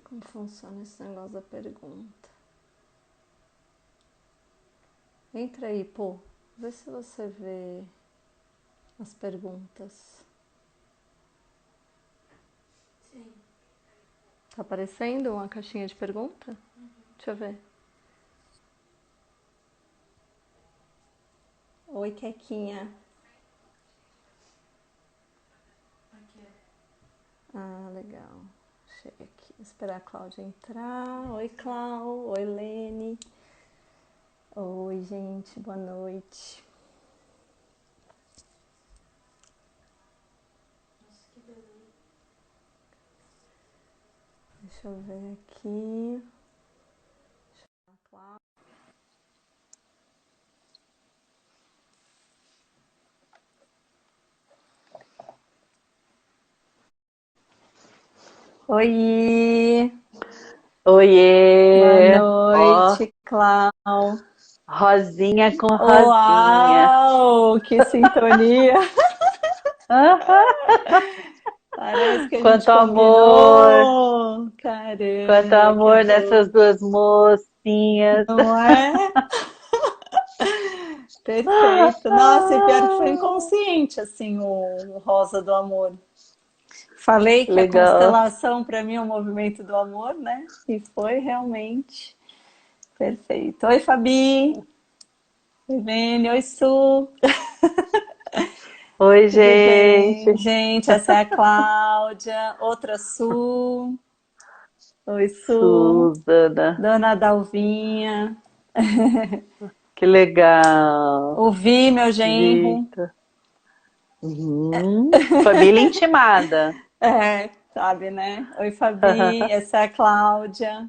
Como funciona esse negócio da pergunta? Entra aí, pô. Vê se você vê as perguntas. Sim. Tá aparecendo uma caixinha de pergunta? Deixa eu ver. Oi, Quequinha. Aqui, Ah, legal. Chega aqui. Vou esperar a Cláudia entrar. Oi, Clau. Oi, Lene. Oi, gente. Boa noite. nossa, que beleza. Deixa eu ver aqui. A Cláudia. Oi! Boa Oiê! Ó, noite, Clau. Rosinha com Rosinha. Uau! Que sintonia! Aham. Parece que a gente Quanto amor, combinou! quanto Caramba, que amor nessas bom! duas mocinhas. Não é? Perfeito! Nossa, e pior que foi inconsciente, assim, o Rosa do Amor. Falei que a Legal. constelação para mim é um movimento do amor, né? E foi realmente perfeito. Oi, Fabi! Oi, Vênia! Oi, Su! Oi, Tudo bem? gente. Gente, essa é a Cláudia, outra Su. Oi, Su. Suzana, Dona Dalvinha. que legal. Ouvi meu genro. Vitor. Família intimada. É, sabe, né? Oi, Fabi. Essa é a Cláudia.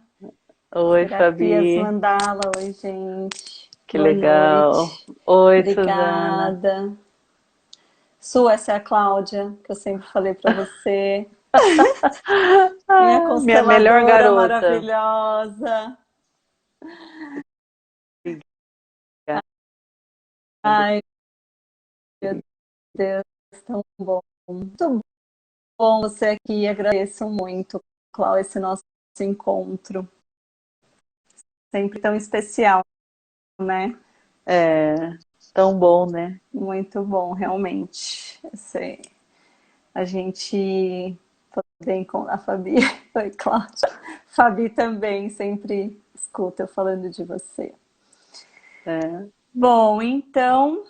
Oi, Terapias Fabi. Mandala. Oi, gente. Que Boa legal. noite. Oi, Suzana. Obrigada. Su, essa é a Cláudia, que eu sempre falei pra você. Minha Ah, minha melhor consteladora garota. maravilhosa. Obrigada. Ai, meu Deus, tão bom. Muito bom você aqui. Agradeço muito, Cláudia, esse nosso encontro. Sempre tão especial, né? É, tão bom, né? Muito bom, realmente. A gente poder encontrar a Fabi. Oi, Cláudia. Fabi também sempre escuta eu falando de você. É. Bom, então,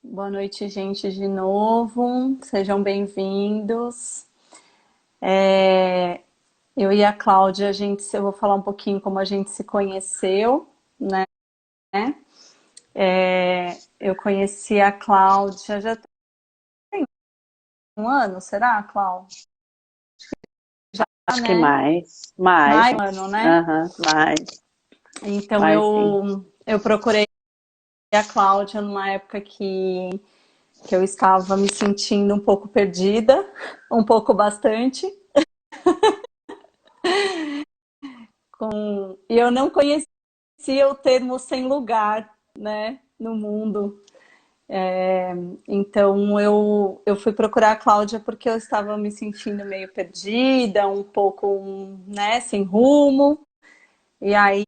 boa noite, gente, de novo. Sejam bem-vindos. Eu e a Cláudia, eu vou falar um pouquinho como a gente se conheceu, né? Eu conheci a Cláudia já tem um ano, será, Cláudia? Já, Acho que né? mais. Mais. Mais de um ano, né? Aham, mais. Então Mais sim. eu procurei a Cláudia numa época que eu estava me sentindo um pouco perdida, um pouco bastante, e eu não conhecia o termo sem lugar, né, no mundo. Então eu fui procurar a Cláudia porque eu estava me sentindo meio perdida, um pouco, né, sem rumo. E aí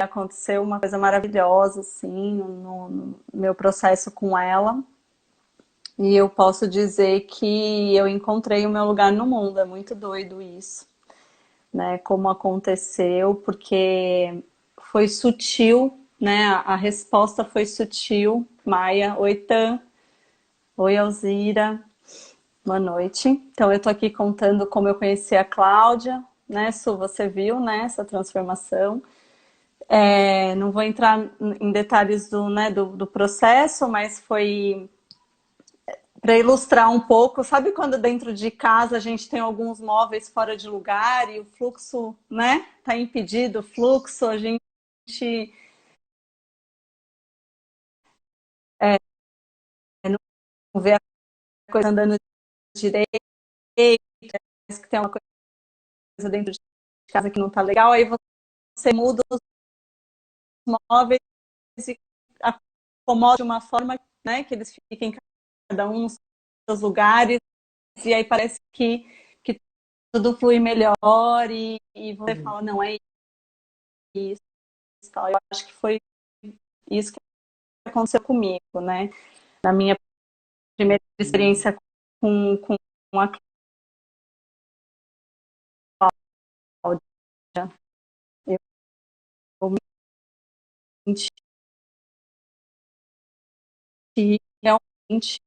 aconteceu uma coisa maravilhosa, assim, no meu processo com ela. E eu posso dizer que eu encontrei o meu lugar no mundo. É muito doido isso, né? Como aconteceu, porque foi sutil, né? A resposta foi sutil. Maia, oi, Tan. Oi, Alzira. Boa noite. Então, eu tô aqui contando como eu conheci a Cláudia, né? Su, você viu, né? Essa transformação. Não vou entrar em detalhes né, do processo, mas foi para ilustrar um pouco. Sabe quando dentro de casa a gente tem alguns móveis fora de lugar e o fluxo, né? Tá impedido o fluxo, a gente não vê a coisa andando direito, parece que tem uma coisa dentro de casa que não tá legal, aí você muda os móveis e acomoda de uma forma, né, que eles fiquem cada um nos seus lugares, e aí parece que tudo flui melhor e você fala, não, é isso, tal. Eu acho que foi isso que aconteceu comigo, né? Na minha primeira experiência com a Cláudia, eu me senti realmente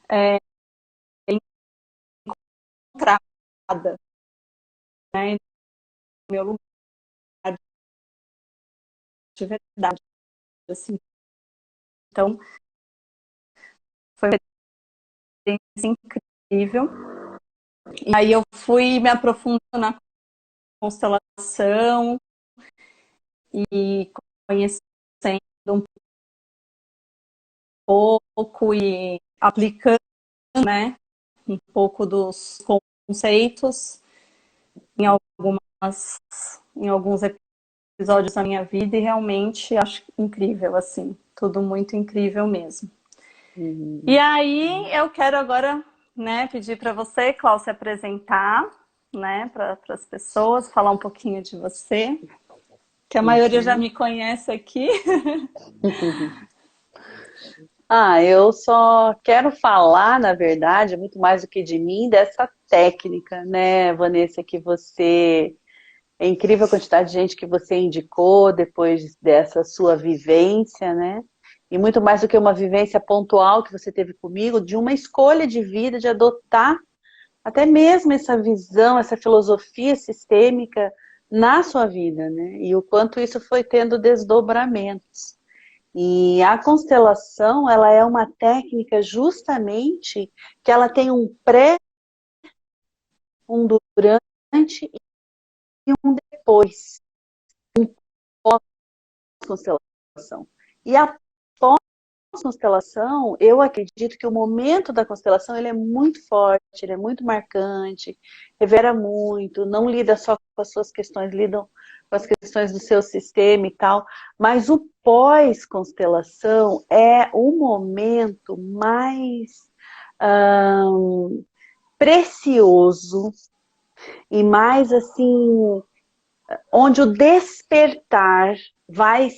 é, encontrada, né? No meu lugar de verdade, assim. Então, foi uma experiência incrível. E aí eu fui me aprofundando na constelação e conhecendo um pouco e aplicando, né, um pouco dos conceitos em em alguns episódios da minha vida e realmente acho incrível, assim, tudo muito incrível mesmo. E aí eu quero agora, né, pedir para você, Cláudia, se apresentar, né, para as pessoas, falar um pouquinho de você, que a maioria já me conhece aqui. Eu só quero falar, na verdade, muito mais do que de mim, dessa técnica, né, Vanessa, que você... É incrível a quantidade de gente que você indicou depois dessa sua vivência, né? E muito mais do que uma vivência pontual que você teve comigo, de uma escolha de vida, de adotar até mesmo essa visão, essa filosofia sistêmica na sua vida, né? E o quanto isso foi tendo desdobramentos. E a constelação, ela é uma técnica justamente que ela tem um pré, um durante e um depois, pós-constelação. E a pós-constelação, eu acredito que o momento da constelação ele é muito forte, ele é muito marcante, revela muito, não lida só com as suas questões, lidam com as questões do seu sistema e tal, mas o pós-constelação é o momento mais precioso e mais assim, onde o despertar vai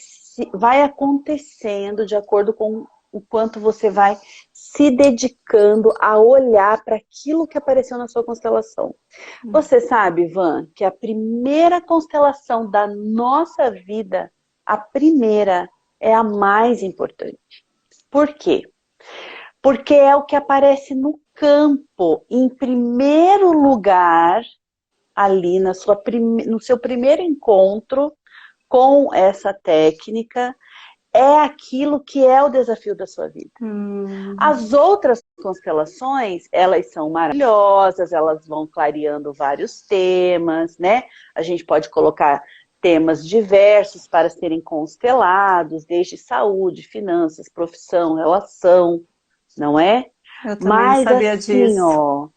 acontecendo de acordo com o quanto você vai se dedicando a olhar para aquilo que apareceu na sua constelação. Você sabe, Ivan, que a primeira constelação da nossa vida, a primeira, é a mais importante. Por quê? Porque é o que aparece no campo, em primeiro lugar, ali no seu primeiro encontro com essa técnica, é aquilo que é o desafio da sua vida. As outras constelações, elas são maravilhosas, elas vão clareando vários temas, né? A gente pode colocar temas diversos para serem constelados, desde saúde, finanças, profissão, relação, não é? Eu também não sabia assim, disso. ó,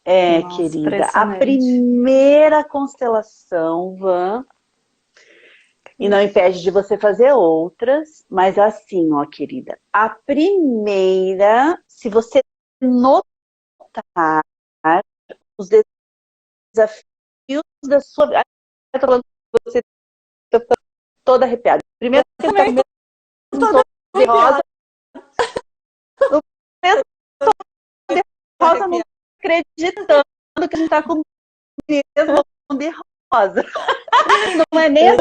Nossa, querida, a primeira constelação, Van, e não impede de você fazer outras, mas assim, ó, querida, a primeira, se você notar os desafios da sua vida, eu tô falando que você tá toda arrepiada. Primeiro, você tá mesmo toda de rosa, no mesmo tom de rosa, não acreditando que a gente tá com o mesmo tom de rosa. Não é nem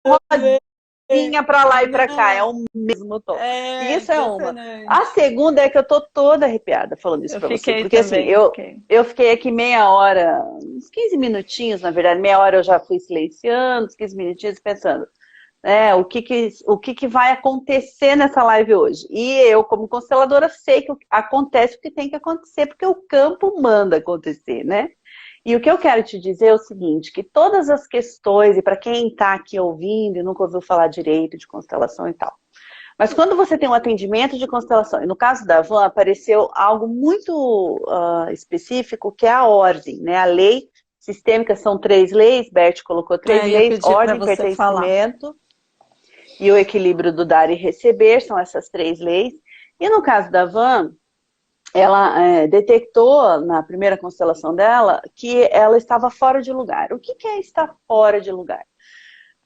rosinha pra lá e pra cá, é o mesmo tom. Isso é uma. A segunda é que eu tô toda arrepiada falando isso pra você. Porque também, assim, eu fiquei aqui meia hora, uns 15 minutinhos, na verdade, meia hora eu já fui silenciando, uns 15 minutinhos pensando, o que vai acontecer nessa live hoje. E eu, como consteladora, sei que acontece o que tem que acontecer, porque o campo manda acontecer, né? E o que eu quero te dizer é o seguinte, que todas as questões, e para quem está aqui ouvindo e nunca ouviu falar direito de constelação e tal, mas quando você tem um atendimento de constelação, e no caso da Van apareceu algo muito específico, que é a ordem, né? A lei sistêmica são 3 leis, Bert colocou 3 leis, ordem, pertencimento e o equilíbrio do dar e receber, são essas 3 leis. E no caso da Van, ela detectou na primeira constelação dela que ela estava fora de lugar. O que é estar fora de lugar?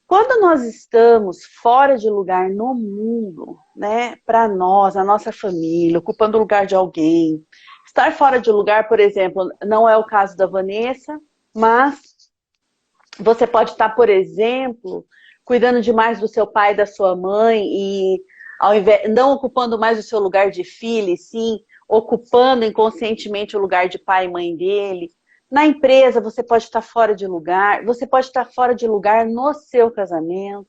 Quando nós estamos fora de lugar no mundo, né, para nós, a nossa família, ocupando o lugar de alguém, estar fora de lugar, por exemplo, não é o caso da Vanessa, mas você pode estar, por exemplo, cuidando demais do seu pai e da sua mãe e ao invés, não ocupando mais o seu lugar de filho, e sim ocupando inconscientemente o lugar de pai e mãe dele. Na empresa, você pode estar fora de lugar, você pode estar fora de lugar no seu casamento,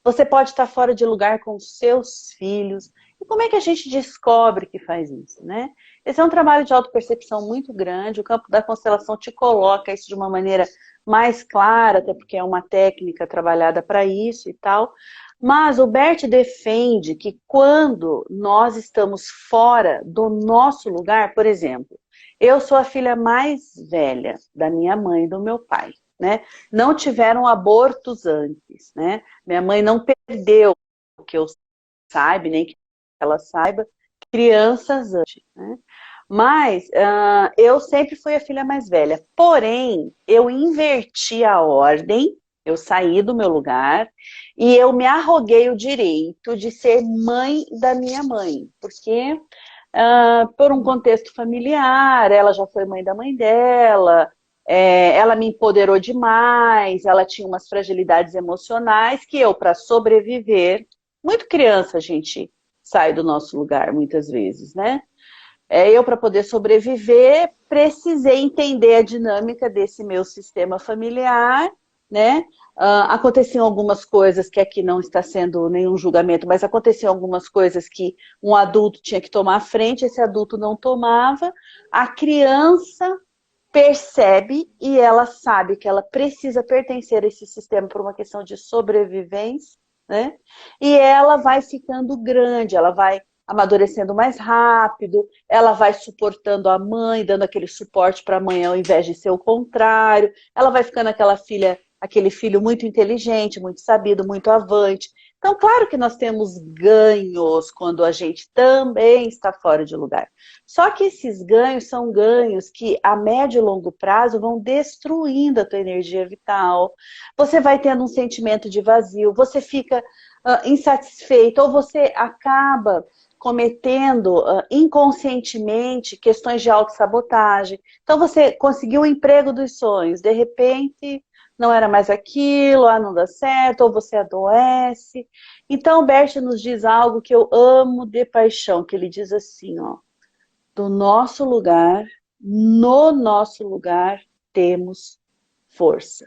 você pode estar fora de lugar com os seus filhos. E como é que a gente descobre que faz isso, né? Esse é um trabalho de autopercepção muito grande, o campo da constelação te coloca isso de uma maneira mais clara, até porque é uma técnica trabalhada para isso e tal. Mas o Bert defende que quando nós estamos fora do nosso lugar, por exemplo, eu sou a filha mais velha da minha mãe e do meu pai, né? Não tiveram abortos antes, né? Minha mãe não perdeu, que eu saiba, nem que ela saiba, crianças antes, né? Mas eu sempre fui a filha mais velha. Porém, eu inverti a ordem, eu saí do meu lugar e eu me arroguei o direito de ser mãe da minha mãe. Porque, por um contexto familiar, ela já foi mãe da mãe dela, ela me empoderou demais, ela tinha umas fragilidades emocionais que eu, para sobreviver, muito criança a gente sai do nosso lugar muitas vezes, né? Eu, para poder sobreviver, precisei entender a dinâmica desse meu sistema familiar, né? Aconteciam algumas coisas que aqui não está sendo nenhum julgamento, mas aconteciam algumas coisas que um adulto tinha que tomar a frente, esse adulto não tomava. A criança percebe e ela sabe que ela precisa pertencer a esse sistema por uma questão de sobrevivência, né? E ela vai ficando grande, ela vai amadurecendo mais rápido, ela vai suportando a mãe, dando aquele suporte para a mãe ao invés de ser o contrário, ela vai ficando aquela filha, aquele filho muito inteligente, muito sabido, muito avante. Então, claro que nós temos ganhos quando a gente também está fora de lugar. Só que esses ganhos são ganhos que a médio e longo prazo vão destruindo a tua energia vital. Você vai tendo um sentimento de vazio, você fica insatisfeito, ou você acaba cometendo inconscientemente questões de autossabotagem. Então você conseguiu o emprego dos sonhos, de repente não era mais aquilo, não dá certo, ou você adoece. Então o Bert nos diz algo que eu amo de paixão, que ele diz assim, ó, do nosso lugar, no nosso lugar, temos força.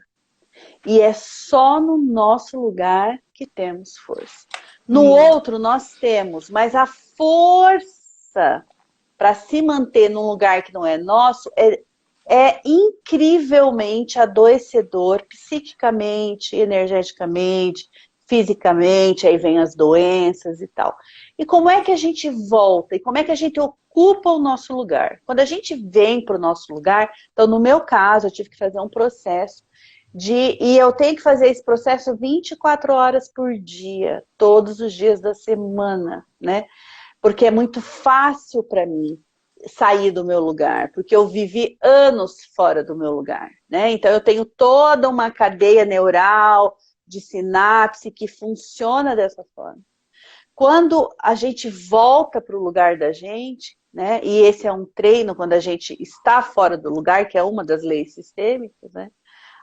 E é só no nosso lugar que temos força. No outro nós temos, mas a força para se manter num lugar que não é nosso é incrivelmente adoecedor, psiquicamente, energeticamente, fisicamente, aí vem as doenças e tal. E como é que a gente volta? E como é que a gente ocupa o nosso lugar? Quando a gente vem para o nosso lugar, então no meu caso, eu tive que fazer um processo e eu tenho que fazer esse processo 24 horas por dia, todos os dias da semana, né? Porque é muito fácil para mim sair do meu lugar, porque eu vivi anos fora do meu lugar, né? Então eu tenho toda uma cadeia neural de sinapse que funciona dessa forma. Quando a gente volta para o lugar da gente, né? E esse é um treino quando a gente está fora do lugar, que é uma das leis sistêmicas, né?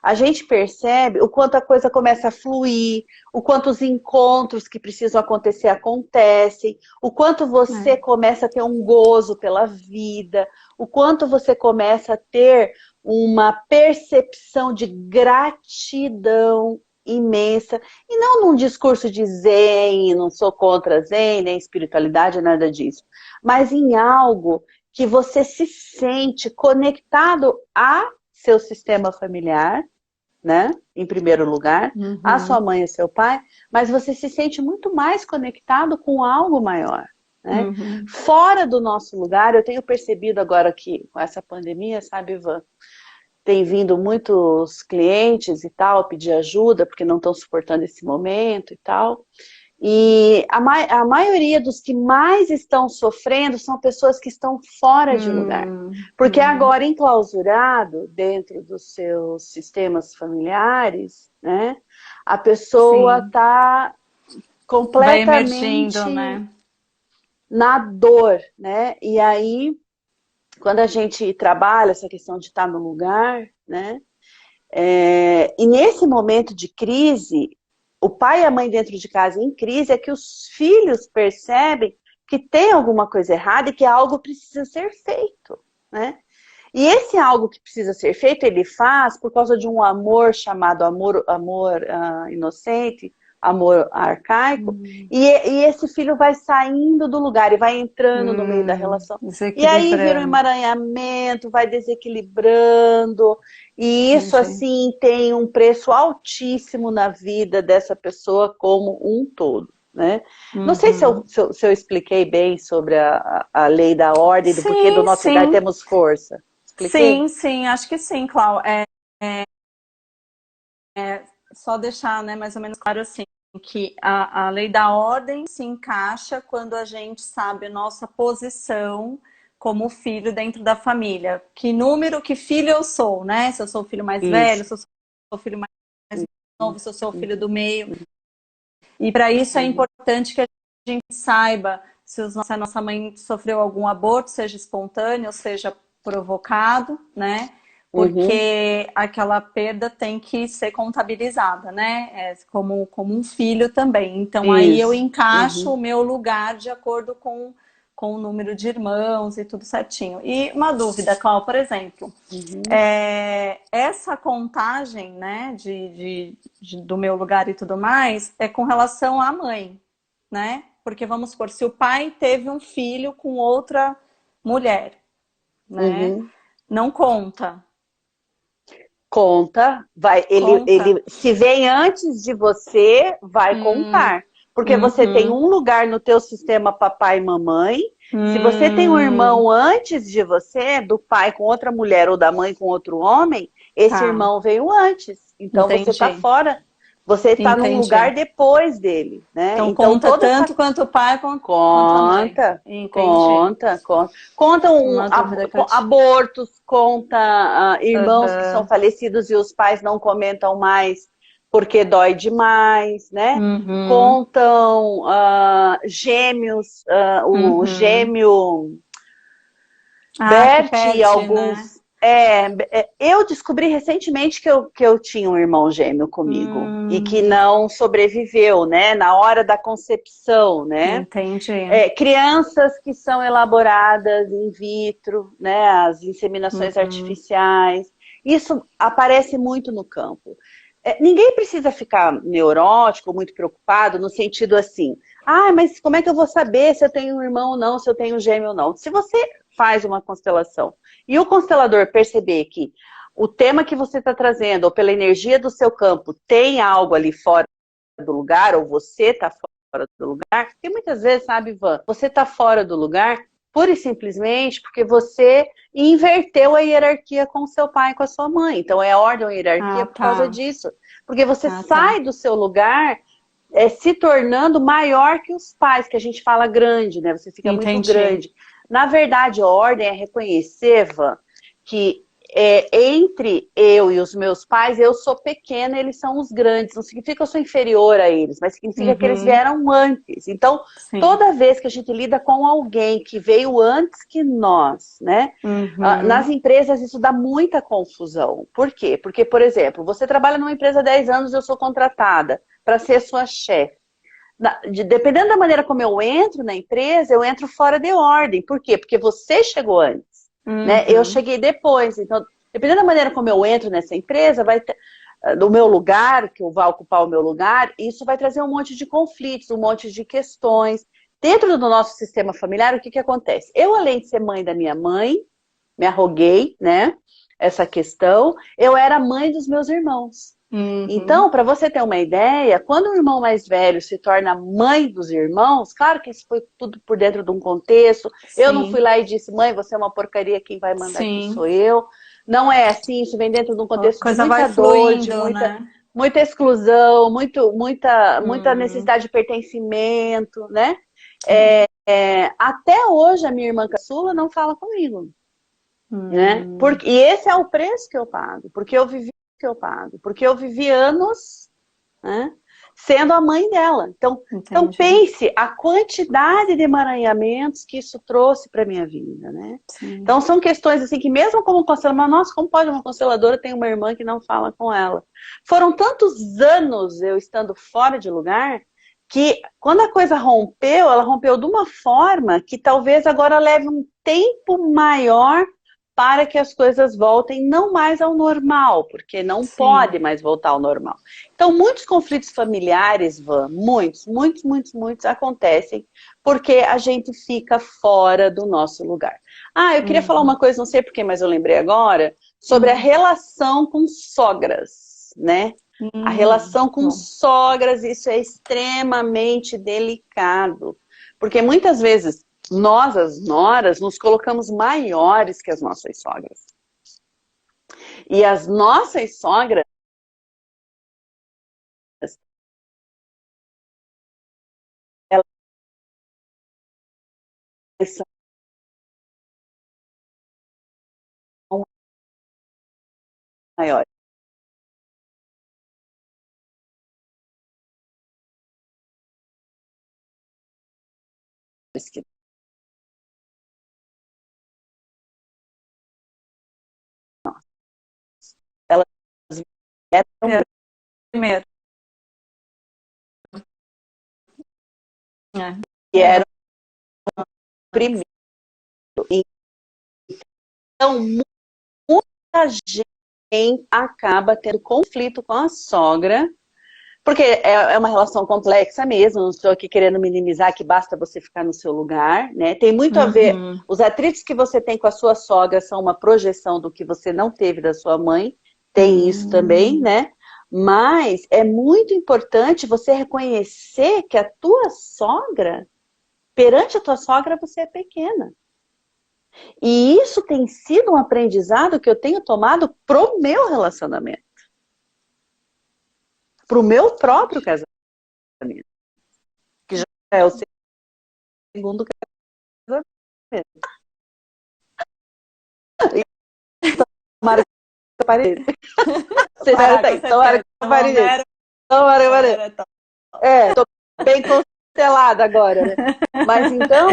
A gente percebe o quanto a coisa começa a fluir, o quanto os encontros que precisam acontecer acontecem, o quanto você começa a ter um gozo pela vida, o quanto você começa a ter uma percepção de gratidão imensa, e não num discurso de zen, não sou contra zen, nem espiritualidade, nada disso, mas em algo que você se sente conectado a seu sistema familiar, né? Em primeiro lugar, a sua mãe e seu pai, mas você se sente muito mais conectado com algo maior, né? Fora do nosso lugar, eu tenho percebido agora que com essa pandemia, sabe, Ivan, tem vindo muitos clientes e tal, pedir ajuda, porque não estão suportando esse momento e tal. E a maioria dos que mais estão sofrendo são pessoas que estão fora de lugar. Porque agora, enclausurado dentro dos seus sistemas familiares, né, a pessoa está vai emergindo, completamente né? na dor, né? E aí, quando a gente trabalha essa questão de estar no lugar, né? E nesse momento de crise, o pai e a mãe dentro de casa em crise é que os filhos percebem que tem alguma coisa errada e que algo precisa ser feito, né? E esse algo que precisa ser feito, ele faz por causa de um amor chamado amor inocente, amor arcaico, e esse filho vai saindo do lugar e vai entrando no meio da relação. E aí vira um Desequilibrando. emaranhamento, vai desequilibrando, e isso, Entendi. assim, tem um preço altíssimo na vida dessa pessoa como um todo, né? Não sei se eu expliquei bem sobre a lei da ordem, do porquê do Sim, nosso lugar sim. temos força. Expliquei? Sim, sim, acho que sim, Clau. Só deixar, né, mais ou menos claro assim, que a lei da ordem se encaixa quando a gente sabe a nossa posição como filho dentro da família. Que número, que filho eu sou, né? Se eu sou o filho mais velho, Isso. se eu sou o filho mais novo, se eu sou o filho do meio. E para isso é importante que a gente saiba se a nossa mãe sofreu algum aborto, seja espontâneo, ou seja provocado, né? Uhum. Porque aquela perda tem que ser contabilizada, né? Como um filho também. Então aí eu Isso. encaixo Uhum. o meu lugar de acordo com o número de irmãos e tudo certinho. E uma dúvida, Cláudia, por exemplo, Uhum. essa contagem, né, do meu lugar e tudo mais, é com relação à mãe, né? Porque vamos supor, se o pai teve um filho com outra mulher, né? Uhum. Não conta. Conta, Conta? ele se vem antes de você, vai contar. Porque você tem Uhum, um lugar no teu sistema papai e mamãe. Se você tem um hum, irmão antes de você, do pai com outra mulher ou da mãe com outro homem, esse tá, irmão veio antes. Então você está entendi, fora, você está num lugar entendi. depois dele, né? Então Então conta toda essa tanto quanto o pai quanto a mãe. conta, Entendi. conta, conta. Conta Uma dúvida que eu tinha. abortos, conta irmãos que são Aham. falecidos e os pais não comentam mais porque dói demais, né? Uhum, Contam gêmeos, o uhum. gêmeo Ah, que Bert e perde, né? alguns. Eu descobri recentemente que eu tinha um irmão gêmeo comigo e que Hum, não sobreviveu, né? Na hora da concepção, né? entendi. Crianças que são elaboradas in vitro, né, as inseminações Uhum. artificiais, isso aparece muito no campo. Ninguém precisa ficar neurótico, muito preocupado, no sentido assim, mas como é que eu vou saber se eu tenho um irmão ou não, se eu tenho um gêmeo ou não? Se você faz uma constelação e o constelador perceber que o tema que você está trazendo, ou pela energia do seu campo, tem algo ali fora do lugar, ou você está fora do lugar, porque muitas vezes, sabe, Ivan, você está fora do lugar pura e simplesmente porque você inverteu a hierarquia com o seu pai e com a sua mãe. Então é ordem ou hierarquia Ah, por tá. causa disso. Porque você Ah, tá. sai do seu lugar se tornando maior que os pais, que a gente fala grande, né? Você fica muito Entendi. grande. Na verdade, a ordem é reconhecer, Ivan, que entre eu e os meus pais, eu sou pequena, eles são os grandes. Não significa que eu sou inferior a eles, mas significa que eles Uhum. vieram antes. Então, Sim. toda vez que a gente lida com alguém que veio antes que nós, né? Nas Uhum. empresas isso dá muita confusão. Por quê? Porque, por exemplo, você trabalha numa empresa há 10 anos, eu sou contratada para ser sua chefe. Dependendo da maneira como eu entro na empresa, eu entro fora de ordem. Por quê? Porque você chegou antes, né? Eu Uhum. cheguei depois. Então, dependendo da maneira como eu entro nessa empresa, vai ter, do meu lugar, que eu vou ocupar o meu lugar, isso vai trazer um monte de conflitos, um monte de questões. Dentro do nosso sistema familiar, o que que acontece? Eu, além de ser mãe da minha mãe, me arroguei, né? Essa questão, eu era mãe dos meus irmãos. Uhum. Então, para você ter uma ideia, quando o irmão mais velho se torna mãe dos irmãos, claro que isso foi tudo por dentro de um contexto. Eu não fui Sim. lá e disse, mãe, você é uma porcaria, quem vai mandar aqui Sim. sou eu. Não é assim, isso vem dentro de um A contexto de coisa vai muita dor, de fluindo, muita, né? muita exclusão, muita necessidade de pertencimento, né? Até hoje a minha irmã caçula não fala comigo, né? E esse é o preço que eu pago, porque eu vivi o que eu pago, porque eu vivi anos, né, sendo a mãe dela. Então pense a quantidade de emaranhamentos que isso trouxe para minha vida, né? Sim. Então são questões assim que mesmo como consteladora, nossa, como pode uma consteladora ter uma irmã que não fala com ela? Foram tantos anos eu estando fora de lugar que quando a coisa rompeu, ela rompeu de uma forma que talvez agora leve um tempo maior para que as coisas voltem não mais ao normal, porque não pode mais voltar ao normal. Então, muitos conflitos familiares, Van, muitos acontecem porque a gente fica fora do nosso lugar. Eu queria falar uma coisa, não sei porquê, mas eu lembrei agora, sobre a relação com sogras, né? A relação com sogras, isso é extremamente delicado, porque muitas vezes nós, as noras, nos colocamos maiores que as nossas sogras. E as nossas sogras, elas são maiores. Que elas vieram primeiro. E eram primeiro. Então, muita gente acaba tendo conflito com a sogra, porque é uma relação complexa mesmo, não estou aqui querendo minimizar que basta você ficar no seu lugar, né? Tem muito a ver, os atritos que você tem com a sua sogra são uma projeção do que você não teve da sua mãe, tem isso também, né? Mas é muito importante você reconhecer que a tua sogra, perante a tua sogra, você é pequena. E isso tem sido um aprendizado que eu tenho tomado pro meu relacionamento. Pro meu próprio casamento. Que já é o segundo casamento. Tomara que eu pare. Tomara que eu pare. Tô bem constelada agora, né? Mas então,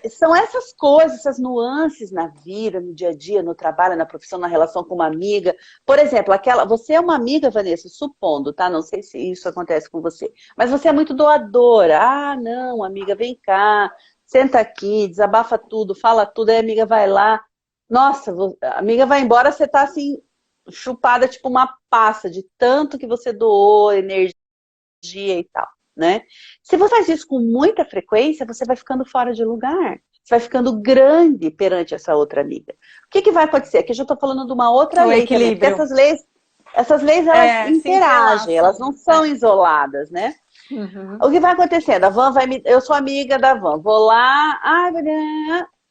são essas coisas, essas nuances na vida, no dia a dia, no trabalho, na profissão, na relação com uma amiga. Por exemplo, você é uma amiga, Vanessa, supondo, tá? Não sei se isso acontece com você. Mas você é muito doadora. Não, amiga, vem cá, senta aqui, desabafa tudo, fala tudo, aí a amiga vai lá. Nossa, a amiga vai embora, você tá assim, chupada tipo uma passa de tanto que você doou, energia e tal. Né? Se você faz isso com muita frequência, você vai ficando fora de lugar. Você vai ficando grande perante essa outra amiga. O que vai acontecer? Aqui eu já estou falando de uma outra lei também, porque essas leis elas interagem, elas não são isoladas, né? O que vai acontecendo? A Van eu sou amiga da Van, vou lá,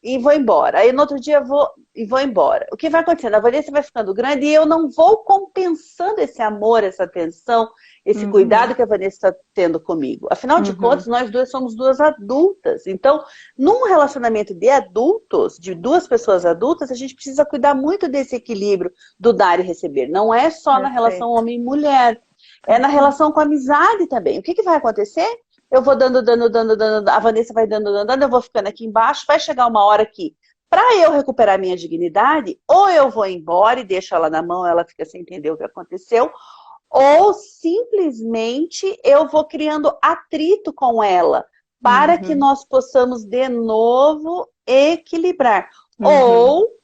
e vou embora. Aí no outro dia vou embora. O que vai acontecendo? A Vanessa vai ficando grande e eu não vou compensando esse amor, essa atenção, esse cuidado que a Vanessa está tendo comigo. Afinal de contas, nós duas somos duas adultas. Então, num relacionamento de adultos, de duas pessoas adultas, a gente precisa cuidar muito desse equilíbrio do dar e receber. Não é só na relação homem e mulher. É na relação com a amizade também. O que vai acontecer? Eu vou dando, a Vanessa vai dando, eu vou ficando aqui embaixo, vai chegar uma hora que, para eu recuperar minha dignidade, ou eu vou embora e deixo ela na mão, ela fica sem entender o que aconteceu, ou simplesmente eu vou criando atrito com ela, para que nós possamos de novo equilibrar. Ou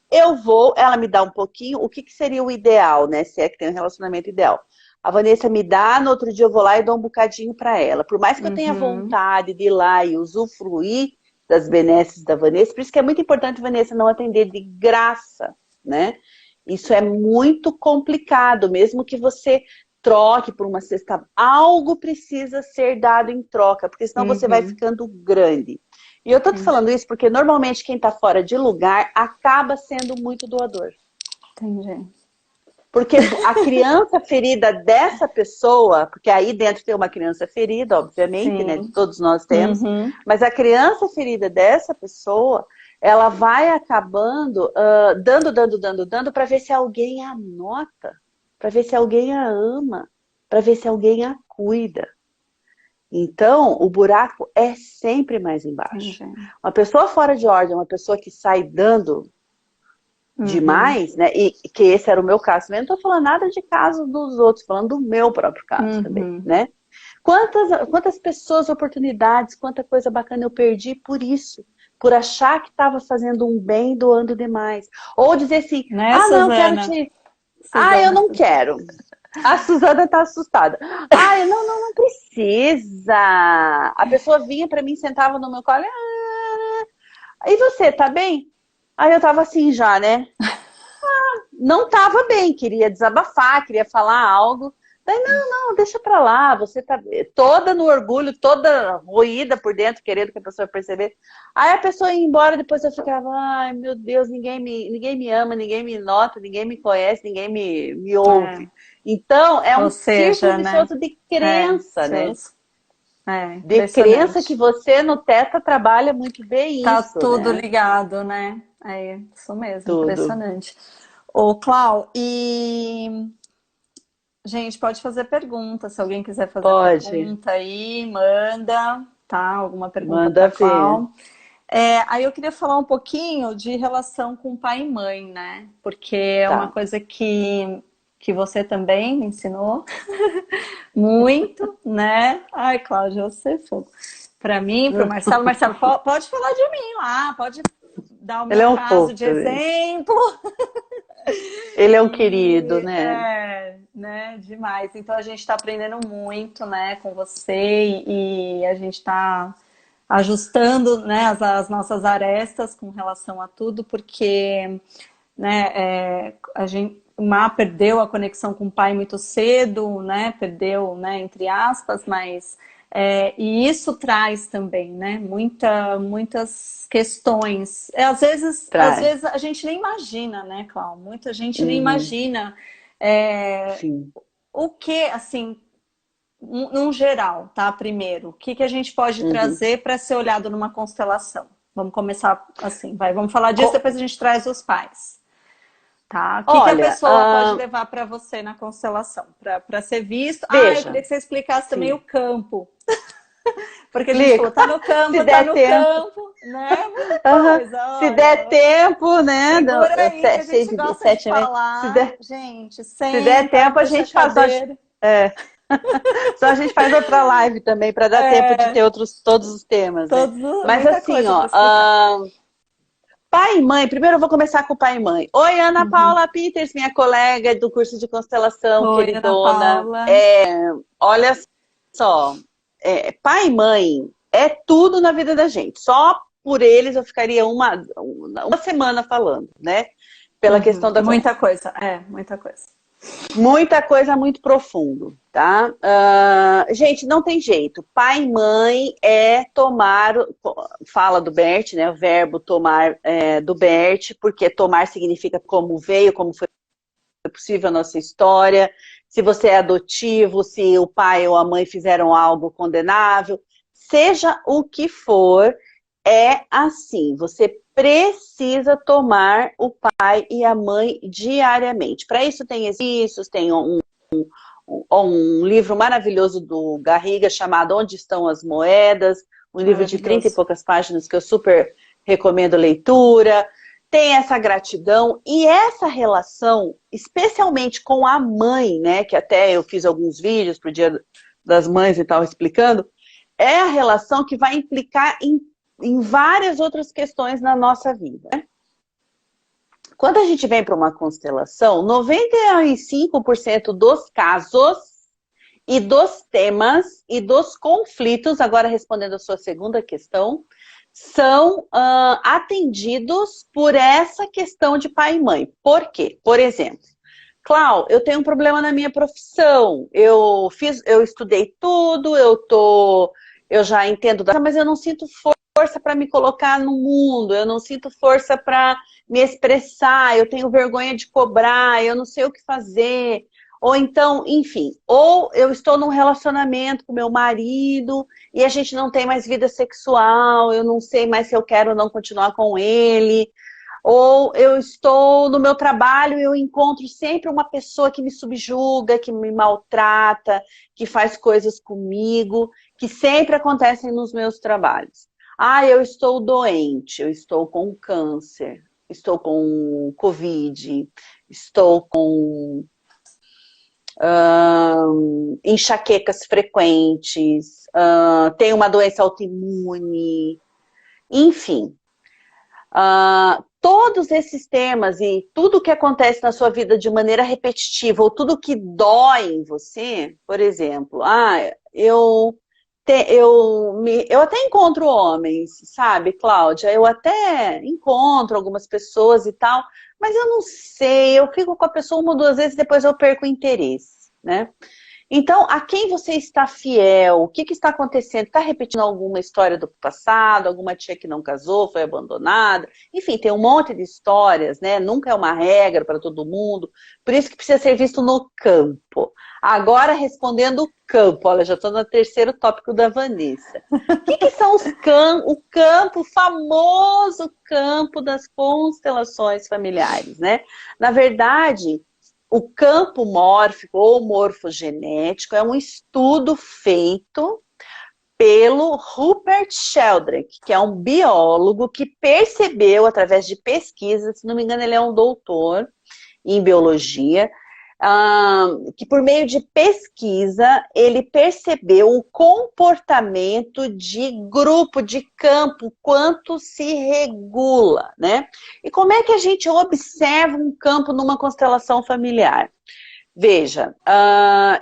ela me dá um pouquinho, o que seria o ideal, né? Se é que tem um relacionamento ideal. A Vanessa me dá, no outro dia eu vou lá e dou um bocadinho para ela. Por mais que eu tenha vontade de ir lá e usufruir das benesses da Vanessa, por isso que é muito importante, Vanessa, não atender de graça, né? Isso é muito complicado, mesmo que você troque por uma cesta, algo precisa ser dado em troca, porque senão você vai ficando grande. E eu tô te falando isso porque normalmente quem tá fora de lugar acaba sendo muito doador. Entendi. Porque a criança ferida dessa pessoa, porque aí dentro tem uma criança ferida, obviamente, né? Sim. Todos nós temos. Uhum. Mas a criança ferida dessa pessoa, ela vai acabando dando para ver se alguém a nota, para ver se alguém a ama, para ver se alguém a cuida. Então, o buraco é sempre mais embaixo. Entendi. Uma pessoa fora de ordem, uma pessoa que sai dando demais, né? E que esse era o meu caso. Eu não estou falando nada de casos dos outros, falando do meu próprio caso também, né? Quantas pessoas, oportunidades, quanta coisa bacana eu perdi por isso. Por achar que estava fazendo um bem doando demais. Ou dizer assim, Né, não, quero Suzana? te... Suzana. eu não quero. A Suzana tá assustada. Não precisa. A pessoa vinha para mim, sentava no meu colo. E você, tá bem? Aí eu tava assim já, né? Não tava bem, queria desabafar, queria falar algo. Daí, não, deixa pra lá, você tá toda no orgulho, toda roída por dentro, querendo que a pessoa percebesse. Aí a pessoa ia embora, depois eu ficava, ai meu Deus, ninguém me ama, ninguém me nota, ninguém me conhece, ninguém me ouve. Então, é um círculo vicioso de crença, né? De crença que você no Teta trabalha muito bem tá isso, tudo né? ligado, né? É isso mesmo, Tudo. impressionante. Ô, Clau, e... Gente, pode fazer pergunta. Se alguém quiser fazer pergunta aí, manda, tá? Alguma pergunta para Clau. Aí eu queria falar um pouquinho de relação com pai e mãe, né? Porque é uma coisa que você também me ensinou muito, né? Ai, Cláudia, você fogo. Para mim, para o Marcelo. Marcelo, pode falar de mim lá, pode dar o meu caso de exemplo. Ele é um querido, né? Né? Demais. Então a gente está aprendendo muito, né, com você e a gente está ajustando, né, as nossas arestas com relação a tudo, porque, né, o Má perdeu a conexão com o pai muito cedo, né, perdeu, né, entre aspas, mas e isso traz também, né, muitas questões. Às vezes a gente nem imagina, né, Clau? Muita gente nem imagina o que, assim, num geral, tá? Primeiro, o que a gente pode trazer para ser olhado numa constelação? Vamos começar assim, vamos falar disso, depois a gente traz os pais. Tá? O que a pessoa pode levar para você na constelação? Para ser visto. Veja, eu queria que você explicasse também o campo. Porque a gente falou, tá no campo, tá no campo, né? Muita coisa. Se der tempo, né? Segura aí, que a gente gosta de falar. Gente, se der tempo, a gente faz. Só a gente faz outra live também, para dar tempo de ter todos os temas. Né? Mas assim, pai e mãe, primeiro eu vou começar com pai e mãe. Oi, Ana Paula Peters, minha colega do curso de constelação, Oi, queridona. Ana Paula. Olha só, pai e mãe é tudo na vida da gente. Só por eles eu ficaria uma semana falando, né? Pela questão da... Muita coisa, muita coisa. Muita coisa, muito profundo, tá? Gente, não tem jeito. Pai e mãe é tomar... Fala do Bert, né? O verbo tomar do Bert, porque tomar significa como veio, como foi possível a nossa história. Se você é adotivo, se o pai ou a mãe fizeram algo condenável. Seja o que for, é assim. Você precisa tomar o pai e a mãe diariamente. Para isso tem exercícios, tem um livro maravilhoso do Garriga chamado Onde Estão as Moedas, um livro de 30 e poucas páginas que eu super recomendo leitura. Tem essa gratidão e essa relação, especialmente com a mãe, né, que até eu fiz alguns vídeos pro Dia das Mães e tal explicando, é a relação que vai implicar em várias outras questões na nossa vida. Quando a gente vem para uma constelação, 95% dos casos e dos temas e dos conflitos, agora respondendo a sua segunda questão, são atendidos por essa questão de pai e mãe. Por quê? Por exemplo, Clau, eu tenho um problema na minha profissão, eu estudei tudo, eu já entendo, mas eu não sinto força para me colocar no mundo, eu não sinto força para me expressar, eu tenho vergonha de cobrar, eu não sei o que fazer. Ou então, enfim, ou eu estou num relacionamento com meu marido e a gente não tem mais vida sexual, eu não sei mais se eu quero ou não continuar com ele. Ou eu estou no meu trabalho e eu encontro sempre uma pessoa que me subjuga, que me maltrata, que faz coisas comigo, que sempre acontecem nos meus trabalhos. Ah, eu estou doente, eu estou com câncer, estou com Covid, estou com enxaquecas frequentes, tenho uma doença autoimune, enfim. Todos esses temas e tudo que acontece na sua vida de maneira repetitiva, ou tudo que dói em você, por exemplo, eu até encontro homens, sabe, Cláudia? Eu até encontro algumas pessoas e tal, mas eu não sei, eu fico com a pessoa uma ou duas vezes e depois eu perco o interesse, né? Então, a quem você está fiel? O que está acontecendo? Está repetindo alguma história do passado? Alguma tia que não casou, foi abandonada? Enfim, tem um monte de histórias, né? Nunca é uma regra para todo mundo. Por isso que precisa ser visto no campo. Agora, respondendo o campo. Olha, já estou no terceiro tópico da Vanessa. O que são o campo, o famoso campo das constelações familiares, né? Na verdade, o campo mórfico ou morfogenético é um estudo feito pelo Rupert Sheldrake, que é um biólogo que percebeu, através de pesquisa, se não me engano ele é um doutor em biologia, que por meio de pesquisa ele percebeu o comportamento de grupo, de campo, quanto se regula, né? E como é que a gente observa um campo numa constelação familiar? Veja,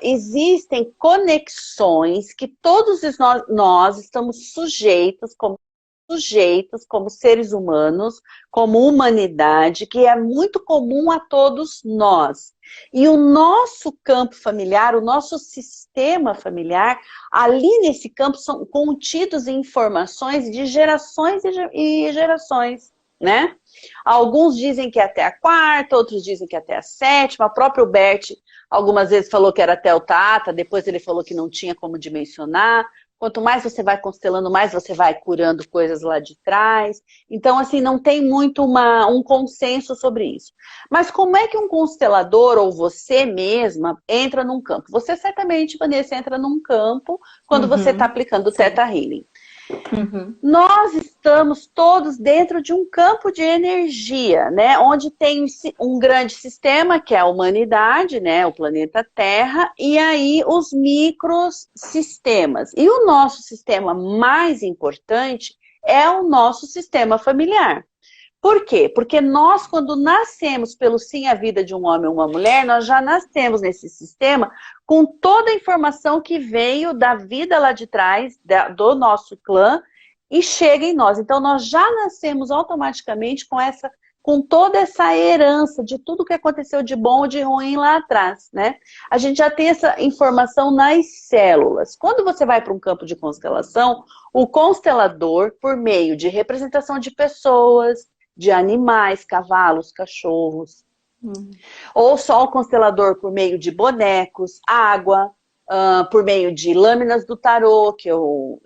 existem conexões que todos nós estamos sujeitos como seres humanos, como humanidade, que é muito comum a todos nós. E o nosso campo familiar, o nosso sistema familiar, ali nesse campo são contidos informações de gerações e gerações, né? Alguns dizem que é até a quarta, outros dizem que é até a sétima. O próprio Bert algumas vezes falou que era até o Tata, depois ele falou que não tinha como dimensionar. Quanto mais você vai constelando, mais você vai curando coisas lá de trás. Então, assim, não tem muito um consenso sobre isso. Mas como é que um constelador, ou você mesma, entra num campo? Você certamente, Vanessa, entra num campo quando você está aplicando o Theta Healing. Nós estamos todos dentro de um campo de energia, né? Onde tem um grande sistema, que é a humanidade, né? O planeta Terra, e aí os microsistemas. E o nosso sistema mais importante é o nosso sistema familiar. Por quê? Porque nós, quando nascemos pelo sim à vida de um homem ou uma mulher, nós já nascemos nesse sistema com toda a informação que veio da vida lá de trás, do nosso clã, e chega em nós. Então, nós já nascemos automaticamente com toda essa herança de tudo que aconteceu de bom ou de ruim lá atrás, né? A gente já tem essa informação nas células. Quando você vai para um campo de constelação, o constelador, por meio de representação de pessoas, de animais, cavalos, cachorros, ou só o constelador por meio de bonecos, água, por meio de lâminas do tarô, que eu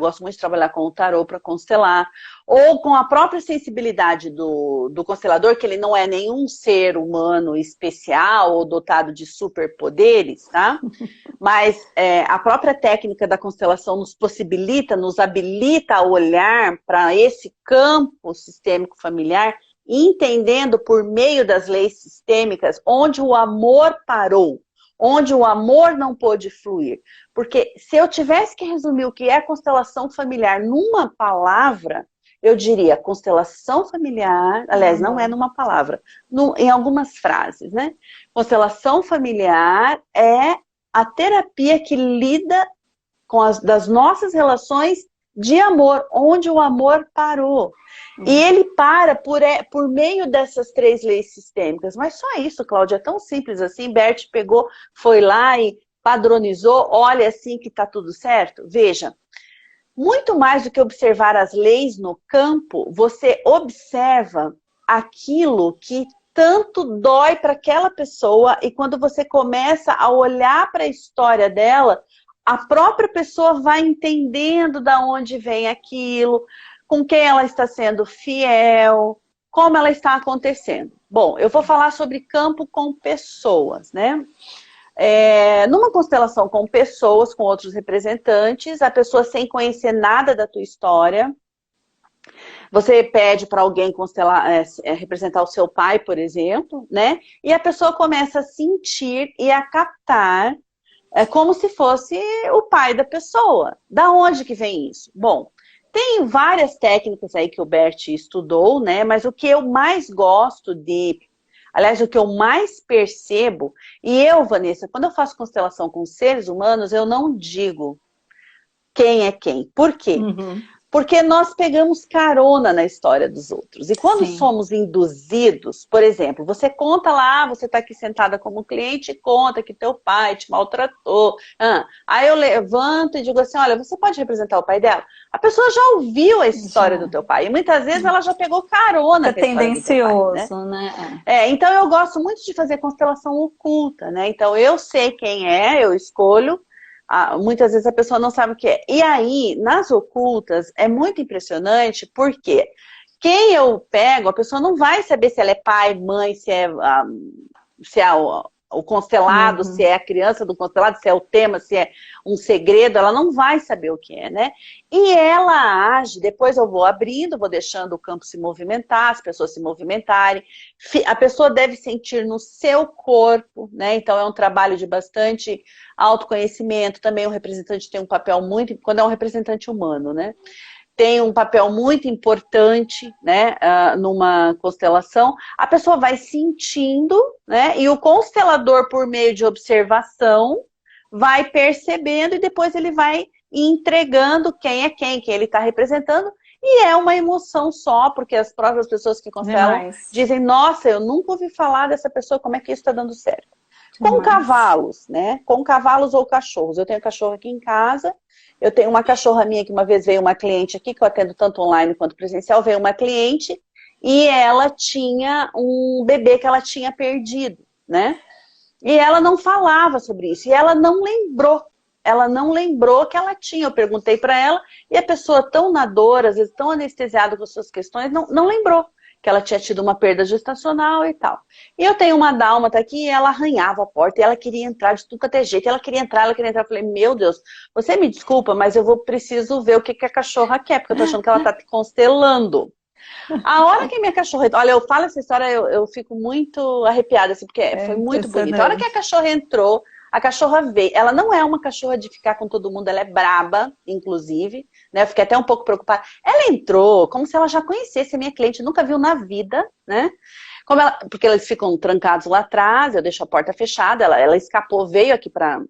gosto muito de trabalhar com o tarô para constelar, ou com a própria sensibilidade do constelador, que ele não é nenhum ser humano especial ou dotado de superpoderes, tá? Mas a própria técnica da constelação nos possibilita, nos habilita a olhar para esse campo sistêmico familiar, entendendo por meio das leis sistêmicas onde o amor parou, onde o amor não pôde fluir. Porque se eu tivesse que resumir o que é constelação familiar numa palavra, eu diria constelação familiar, aliás, não é numa palavra, em algumas frases, né? Constelação familiar é a terapia que lida com das nossas relações de amor, onde o amor parou. E ele para por meio dessas 3 leis sistêmicas. Mas só isso, Cláudia, é tão simples assim. Bert pegou, foi lá e padronizou, olha assim que está tudo certo. Veja, muito mais do que observar as leis no campo, você observa aquilo que tanto dói para aquela pessoa, e quando você começa a olhar para a história dela, a própria pessoa vai entendendo da onde vem aquilo, com quem ela está sendo fiel, como ela está acontecendo. Bom, eu vou falar sobre campo com pessoas, né? Numa constelação com pessoas, com outros representantes, a pessoa sem conhecer nada da tua história, você pede para alguém representar o seu pai, por exemplo, né? E a pessoa começa a sentir e a captar como se fosse o pai da pessoa. Da onde que vem isso? Bom, tem várias técnicas aí que o Bert estudou, né? Mas o que eu mais gosto aliás, o que eu mais percebo, e eu, Vanessa, quando eu faço constelação com seres humanos, eu não digo quem é quem. Por quê? Uhum. Porque nós pegamos carona na história dos outros. E quando somos induzidos, por exemplo, você conta lá, você está aqui sentada como cliente e conta que teu pai te maltratou. Aí eu levanto e digo assim, olha, você pode representar o pai dela? A pessoa já ouviu a história do teu pai. E muitas vezes ela já pegou carona com a história do teu pai, né? Então eu gosto muito de fazer constelação oculta, né? Então eu sei quem é, eu escolho. Muitas vezes a pessoa não sabe o que é. E aí, nas ocultas, é muito impressionante, porque quem eu pego, a pessoa não vai saber se ela é pai, mãe, se é o constelado, se é a criança do constelado, se é o tema, se é um segredo, ela não vai saber o que é, né? E ela age, depois eu vou abrindo, vou deixando o campo se movimentar, as pessoas se movimentarem, a pessoa deve sentir no seu corpo, né? Então é um trabalho de bastante autoconhecimento, também o representante tem um papel muito, quando é um representante humano, né? Tem um papel muito importante, né, numa constelação, a pessoa vai sentindo, né, e o constelador, por meio de observação, vai percebendo e depois ele vai entregando quem é quem ele está representando, e é uma emoção só, porque as próprias pessoas que constelam dizem, nossa, eu nunca ouvi falar dessa pessoa, como é que isso está dando certo? Com cavalos, né, com cavalos ou cachorros, eu tenho cachorro aqui em casa. Eu tenho uma cachorra minha que uma vez veio uma cliente aqui, que eu atendo tanto online quanto presencial, veio uma cliente e ela tinha um bebê que ela tinha perdido, né? E ela não falava sobre isso, e ela não lembrou que ela tinha. Eu perguntei para ela, e a pessoa tão na dor, às vezes tão anestesiada com as suas questões, não lembrou que ela tinha tido uma perda gestacional e tal. E eu tenho uma dálmata aqui, e ela arranhava a porta, e ela queria entrar de tudo quanto é jeito, ela queria entrar. Eu falei, meu Deus, você me desculpa, mas eu preciso ver o que a cachorra quer, porque eu tô achando que ela tá te constelando. A hora que minha cachorra... Olha, eu falo essa história, eu fico muito arrepiada, assim, porque foi muito bonito. A hora que a cachorra entrou, a cachorra veio. Ela não é uma cachorra de ficar com todo mundo, ela é braba, inclusive, né? Eu fiquei até um pouco preocupada. Ela entrou como se ela já conhecesse a minha cliente, nunca viu na vida, né? Porque eles ficam trancados lá atrás, eu deixo a porta fechada, ela escapou, veio aqui pra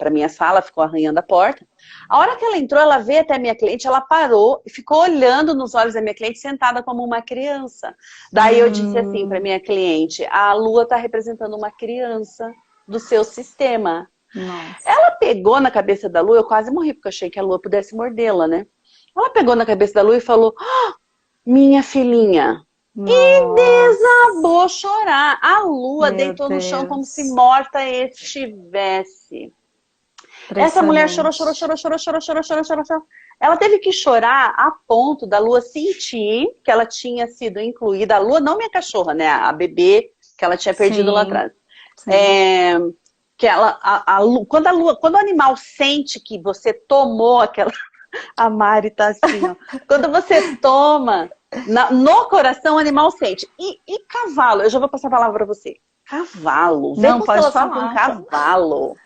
minha sala, ficou arranhando a porta. A hora que ela entrou, ela veio até a minha cliente, ela parou e ficou olhando nos olhos da minha cliente, sentada como uma criança. Daí eu disse assim pra minha cliente, a Lua tá representando uma criança do seu sistema. Nossa. Ela pegou na cabeça da Lua, eu quase morri, porque eu achei que a Lua pudesse mordê-la, né? Ela pegou na cabeça da Lua e falou, minha filhinha. Nossa. E desabou chorar. A Lua deitou no chão como se morta estivesse. Essa mulher chorou. Ela teve que chorar a ponto da Lua sentir que ela tinha sido incluída. A Lua, não minha cachorra, né? A bebê que ela tinha perdido lá atrás. Que quando o animal sente que você tomou aquela... A Mari tá assim, ó. Quando você toma no coração, o animal sente. E cavalo? Eu já vou passar a palavra pra você. Cavalo. Vem constelação com cavalo.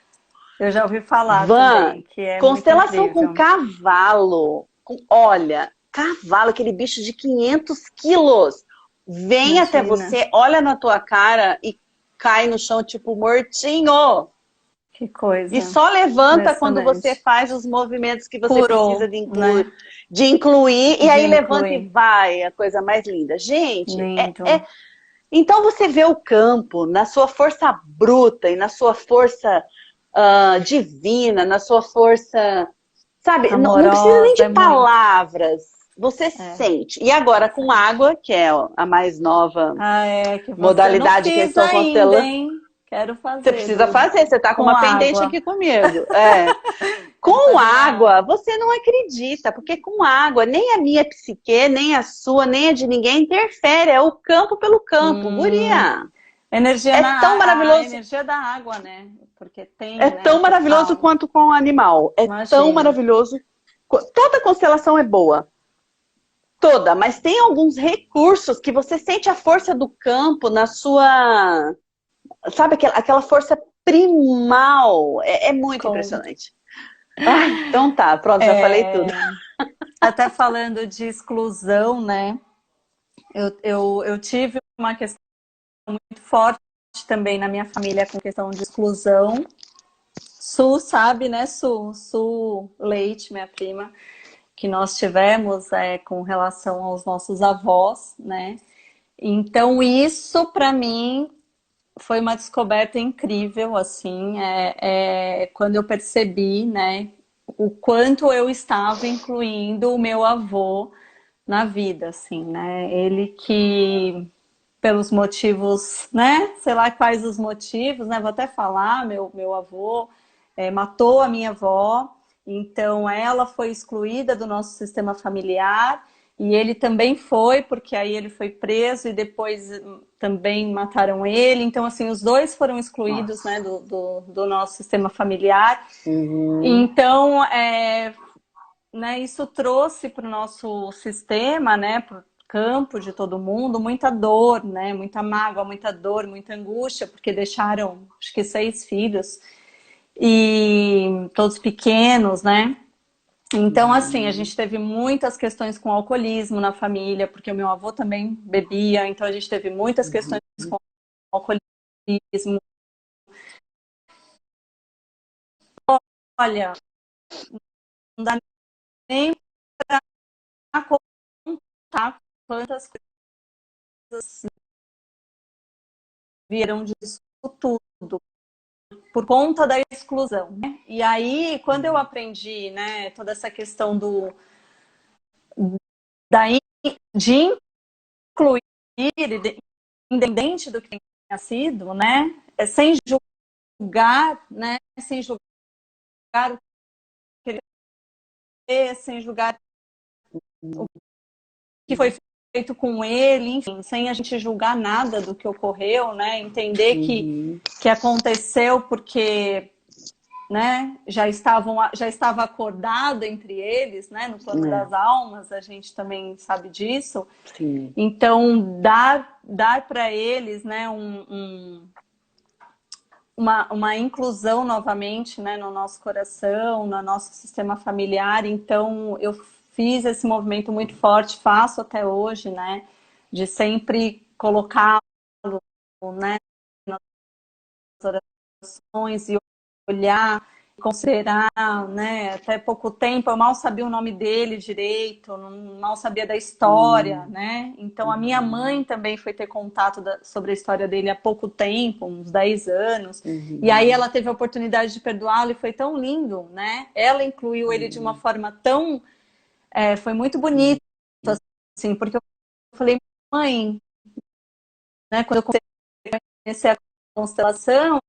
Eu já ouvi falar também, que é constelação muito com cavalo. Olha, cavalo, aquele bicho de 500 quilos. Vem até você, olha na tua cara e cai no chão, tipo, mortinho. Que coisa. E só levanta quando você faz os movimentos que você precisa de incluir. E aí levanta e vai. A coisa mais linda. Gente, então você vê o campo na sua força bruta e na sua força divina, na sua força... Sabe, não precisa nem de palavras. Você sente. E agora com água, que é a mais nova Que você modalidade não que eu fiz estou ainda, constelando. hein? Quero Você fazer, precisa Duda. fazer, você está com Com uma pendente água. aqui comigo. Quero Com fazer água, você não acredita, porque com água, nem a minha psique, nem a sua, nem a de ninguém interfere. É o campo pelo campo, guria. Energia É tão a maravilhoso. energia da água, né? Porque tem, É né, tão que maravilhoso falam. quanto com o animal. É tão Imagino. maravilhoso. Toda constelação é boa. Toda, mas tem alguns recursos que você sente a força do campo na sua. Sabe, aquela força primal. É muito Conta. impressionante. Ai, então tá, pronto, já falei tudo. Até falando de exclusão, né? Eu tive uma questão muito forte também na minha família com questão de exclusão. Su, sabe, né, Su Leite, minha prima, que nós tivemos com relação aos nossos avós, né? Então, isso para mim foi uma descoberta incrível, assim, quando eu percebi, né, o quanto eu estava incluindo o meu avô na vida, assim, né? Ele que, pelos motivos, né, sei lá quais os motivos, né, vou até falar, meu avô matou a minha avó, então ela foi excluída do nosso sistema familiar e ele também foi, porque aí ele foi preso e depois também mataram ele. Então, assim, os dois foram excluídos, né, do nosso sistema familiar. Uhum. Então, né, isso trouxe para o nosso sistema, né, para o campo de todo mundo, muita dor, né, muita mágoa, muita dor, muita angústia, porque deixaram, acho que 6 filhos e todos pequenos, né? Então, assim, a gente teve muitas questões com alcoolismo na família, porque o meu avô também bebia, então a gente teve muitas questões com alcoolismo. Olha, não dá nem para contar quantas coisas vieram disso tudo, por conta da exclusão, né? E aí, quando eu aprendi, né, toda essa questão da, de incluir, independente do que tenha sido, né, sem julgar, né, sem julgar o que ele fez, sem julgar o que foi feito com ele, enfim, sem a gente julgar nada do que ocorreu, né, entender que aconteceu porque, né, já estava acordado entre eles, né, no plano É, das almas, a gente também sabe disso. sim. Então, dar para eles, né, uma inclusão novamente, né, no nosso coração, no nosso sistema familiar. Então, eu fiz esse movimento muito forte, faço até hoje, né, de sempre colocá-lo, né, nas orações e olhar, considerar, né? Até pouco tempo eu mal sabia o nome dele direito, mal sabia da história, né? Então a minha mãe também foi ter contato sobre a história dele há pouco tempo, uns 10 anos, e aí ela teve a oportunidade de perdoá-lo e foi tão lindo, né? Ela incluiu ele de uma forma tão... foi muito bonito, assim, porque eu falei, mãe, né? Quando eu comecei a constelação,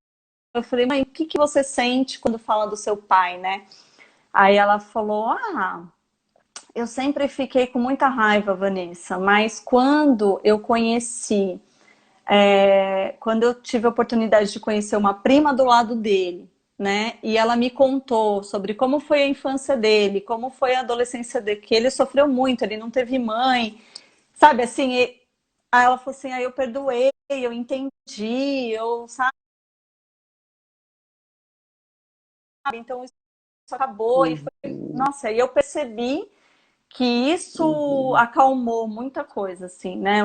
eu falei, mãe, o que que você sente quando fala do seu pai, né? Aí ela falou, eu sempre fiquei com muita raiva, Vanessa, mas quando eu conheci, quando eu tive a oportunidade de conhecer uma prima do lado dele, né? E ela me contou sobre como foi a infância dele, como foi a adolescência dele, que ele sofreu muito, ele não teve mãe, sabe assim? Aí ela falou assim, aí eu perdoei, eu entendi, eu, sabe? Então isso acabou e foi, nossa, e eu percebi que isso acalmou muita coisa, assim, né?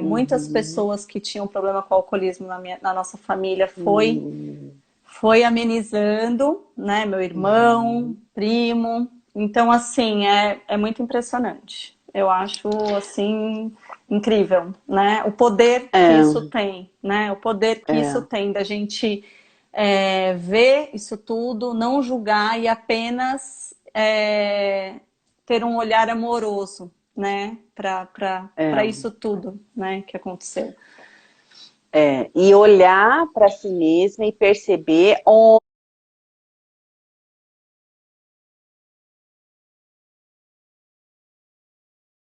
Muitas pessoas que tinham problema com o alcoolismo na nossa família foi amenizando, né? Meu irmão, primo. Então, assim, é muito impressionante. Eu acho, assim, incrível, né? O poder que isso É, tem, né? O poder que isso é, tem da gente ver isso tudo, não julgar e apenas ter um olhar amoroso, né, para É, isso tudo, né, que aconteceu. e olhar para si mesma e perceber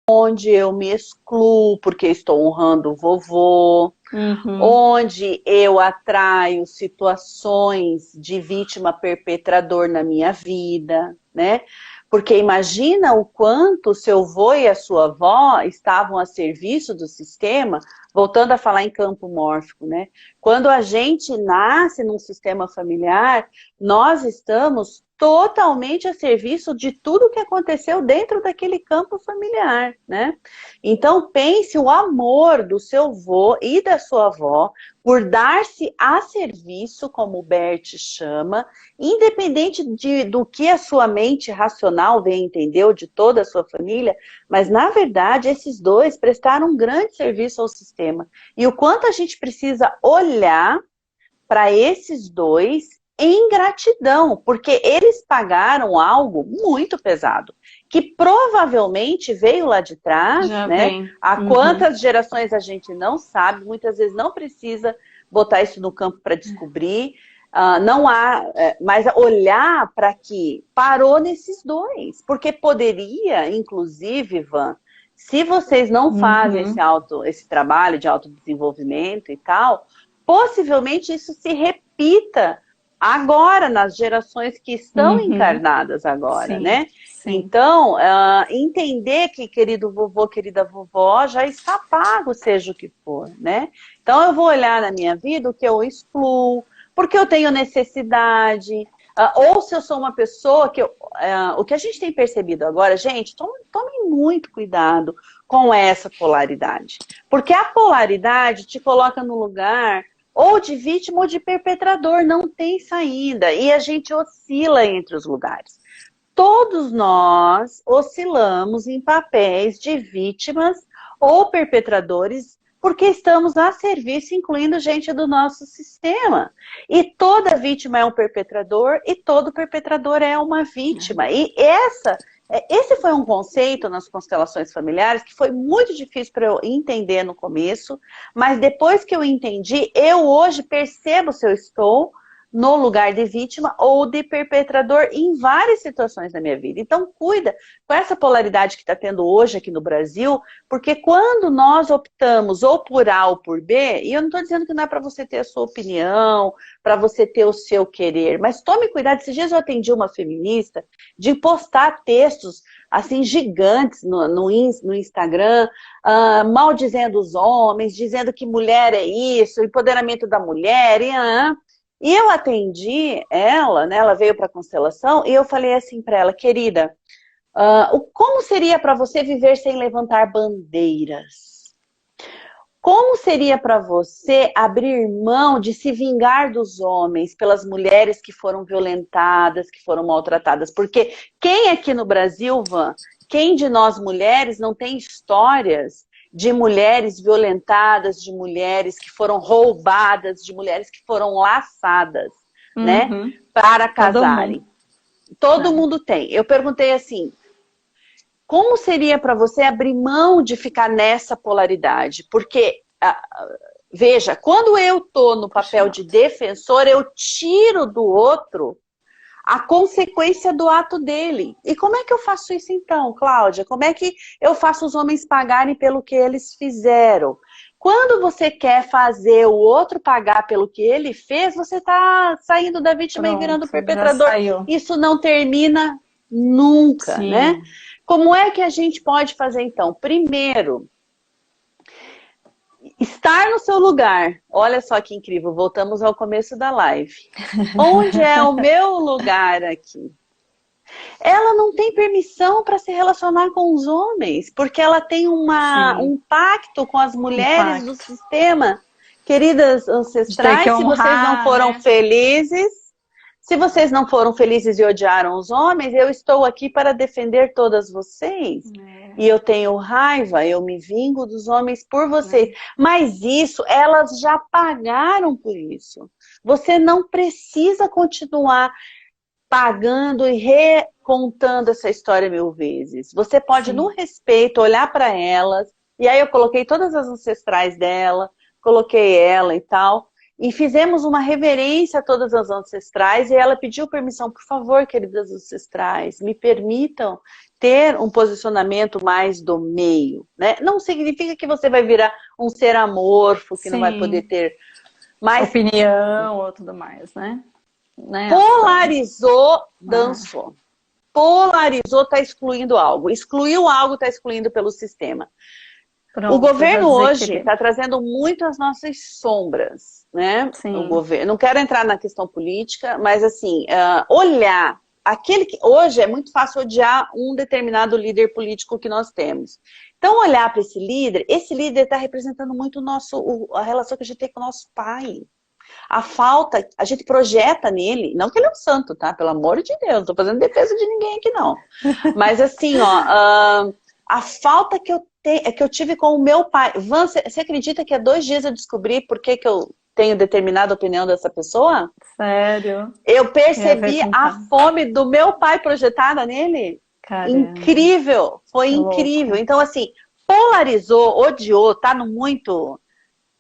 onde eu me excluo porque estou honrando o vovô, Uhum, onde eu atraio situações de vítima perpetrador na minha vida, né? Porque imagina o quanto o seu avô e a sua avó estavam a serviço do sistema, voltando a falar em campo mórfico, né? Quando a gente nasce num sistema familiar, nós estamos totalmente a serviço de tudo que aconteceu dentro daquele campo familiar, né? Então pense o amor do seu avô e da sua avó por dar-se a serviço, como o Bert chama, independente do que a sua mente racional vem entender, ou de toda a sua família, mas na verdade esses dois prestaram um grande serviço ao sistema. E o quanto a gente precisa olhar para esses dois em gratidão, porque eles pagaram algo muito pesado, que provavelmente veio lá de trás, já né? vem. Há Uhum. quantas gerações a gente não sabe, muitas vezes não precisa botar isso no campo para descobrir, não há, mas olhar para que parou nesses dois, porque poderia, inclusive, Ivan, se vocês não fazem Uhum. esse trabalho de autodesenvolvimento e tal, possivelmente isso se repita agora, nas gerações que estão Uhum. encarnadas agora, Sim, né? sim. Então, entender que, querido vovô, querida vovó, já está pago, seja o que for, né? Então, eu vou olhar na minha vida o que eu excluo, porque eu tenho necessidade, ou se eu sou uma pessoa que o que a gente tem percebido agora, gente, tome muito cuidado com essa polaridade, porque a polaridade te coloca no lugar ou de vítima ou de perpetrador, não tem saída, e a gente oscila entre os lugares. Todos nós oscilamos em papéis de vítimas ou perpetradores porque estamos a serviço, incluindo gente do nosso sistema. E toda vítima é um perpetrador e todo perpetrador é uma vítima. E esse foi um conceito nas constelações familiares que foi muito difícil para eu entender no começo, mas depois que eu entendi, eu hoje percebo se eu estou no lugar de vítima ou de perpetrador em várias situações da minha vida. Então, cuida com essa polaridade que está tendo hoje aqui no Brasil, porque quando nós optamos ou por A ou por B, e eu não estou dizendo que não é para você ter a sua opinião, para você ter o seu querer, mas tome cuidado. Esses dias eu atendi uma feminista de postar textos assim gigantes no Instagram, mal dizendo os homens, dizendo que mulher é isso, empoderamento da mulher, e eu atendi ela, né, ela veio para a constelação, e eu falei assim para ela, querida, como seria para você viver sem levantar bandeiras? Como seria para você abrir mão de se vingar dos homens pelas mulheres que foram violentadas, que foram maltratadas? Porque quem aqui no Brasil, Van, quem de nós mulheres não tem histórias de mulheres violentadas, de mulheres que foram roubadas, de mulheres que foram laçadas, né, Uhum. para Todo mundo. casarem? Todo É. mundo tem. Eu perguntei assim, como seria para você abrir mão de ficar nessa polaridade? Porque, veja, quando eu estou no papel de defensor, eu tiro do outro a consequência do ato dele. E como é que eu faço isso então, Cláudia? Como é que eu faço os homens pagarem pelo que eles fizeram? Quando você quer fazer o outro pagar pelo que ele fez, você está saindo da vítima e virando Pronto, já perpetrador. saiu. Isso não termina nunca, né? Sim. Como é que a gente pode fazer então? Primeiro, estar no seu lugar. Olha só que incrível, voltamos ao começo da live. Onde é o meu lugar aqui? Ela não tem permissão para se relacionar com os homens, porque ela tem Sim. um pacto com as Um mulheres do pacto. sistema. Queridas De ter que ancestrais, se vocês não honrar, foram né? felizes, se vocês não foram felizes e odiaram os homens, eu estou aqui para defender todas vocês. É, E eu tenho raiva, eu me vingo dos homens por vocês. é. Mas isso, elas já pagaram por isso. Você não precisa continuar. pagando e recontando essa história 1000 vezes. Você pode, Sim. no respeito, olhar para elas, e aí eu coloquei todas as ancestrais dela, coloquei ela e tal, e fizemos uma reverência a todas as ancestrais, e ela pediu permissão, por favor, queridas ancestrais, me permitam ter um posicionamento mais do meio, né? Não significa que você vai virar um ser amorfo, que não vai poder Sim. ter, mas Opinião ou tudo mais, né? Ação. polarizou, Ah, dançou. Polarizou, está excluindo algo. Excluiu algo, está excluindo pelo sistema. O pronto, já governo hoje desequilíbrio. está trazendo muito as nossas sombras, né? O Sim. governo, não quero entrar na questão política, mas assim, olhar aquele que hoje é muito fácil odiar um determinado líder político que nós temos. Então, olhar para esse líder está representando muito a relação que a gente tem com o nosso pai. A falta, a gente projeta nele, não que ele é um santo, tá? Pelo amor de Deus, não tô fazendo defesa de ninguém aqui, não. Mas assim, ó, a falta que eu tive com o meu pai. Van, você acredita que há 2 dias eu descobri por que eu tenho determinada opinião dessa pessoa? Sério? Eu Eu ver percebi com a calma. fome do meu pai projetada nele. Caramba, Incrível, foi que incrível. louco. Então, assim, polarizou, odiou, tá no muito.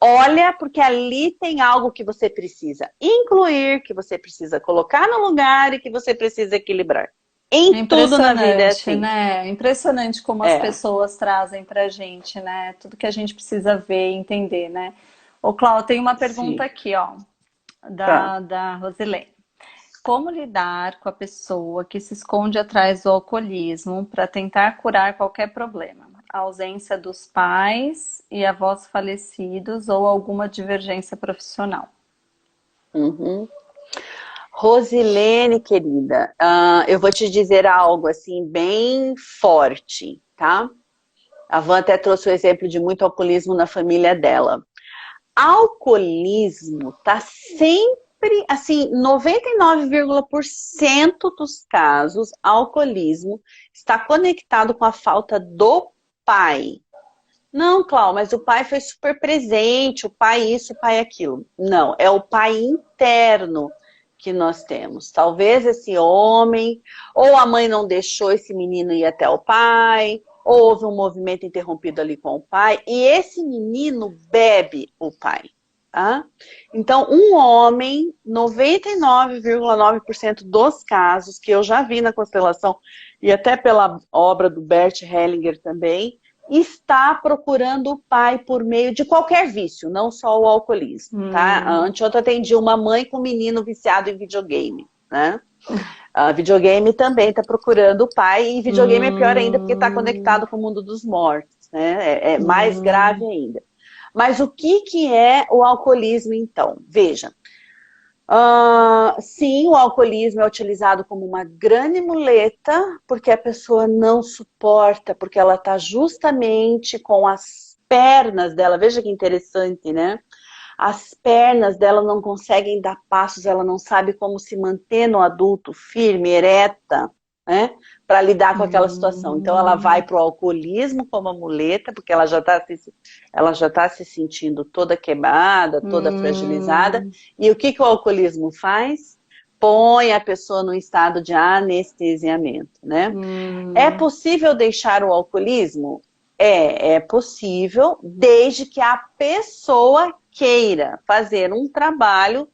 Olha, porque ali tem algo que você precisa incluir, que você precisa colocar no lugar e que você precisa equilibrar. É Em tudo na vida é impressionante, assim. né? É impressionante como as É, pessoas trazem pra gente, né? Tudo que a gente precisa ver e entender, né? Ô, Cláudio, tem uma pergunta sim. aqui, ó, Tá. da Rosilene. Como lidar com a pessoa que se esconde atrás do alcoolismo para tentar curar qualquer problema? A ausência dos pais e avós falecidos ou alguma divergência profissional? Uhum. Rosilene, querida, eu vou te dizer algo assim bem forte, tá? A Van até trouxe o exemplo de muito alcoolismo na família dela. Alcoolismo tá sempre, assim, 99,% dos casos, alcoolismo está conectado com a falta do pai. Não, Cláudia, mas o pai foi super presente, o pai isso, o pai aquilo. Não, é o pai interno que nós temos. Talvez esse homem, ou a mãe não deixou esse menino ir até o pai, ou houve um movimento interrompido ali com o pai, e esse menino bebe o pai. Tá? Então, um homem, 99,9% dos casos que eu já vi na constelação, e até pela obra do Bert Hellinger também, está procurando o pai por meio de qualquer vício, não só o alcoolismo, tá? Anteontem eu atendi uma mãe com um menino viciado em videogame, né? A videogame também está procurando o pai, e videogame é pior ainda porque está conectado Hum, com o mundo dos mortos, né? É mais grave hum, ainda. Mas o que é o alcoolismo, então? Veja, sim, o alcoolismo é utilizado como uma grande muleta, porque a pessoa não suporta, porque ela está justamente com as pernas dela, veja que interessante, né? As pernas dela não conseguem dar passos, ela não sabe como se manter no adulto, firme, ereta, né? Para lidar com aquela situação. Então ela vai hum, para o alcoolismo como a muleta, porque ela já tá se sentindo toda quebrada, toda fragilizada. hum, E o que o alcoolismo faz? Põe a pessoa num estado de anestesiamento, né? É hum. possível deixar o alcoolismo? É possível, desde que a pessoa queira fazer um trabalho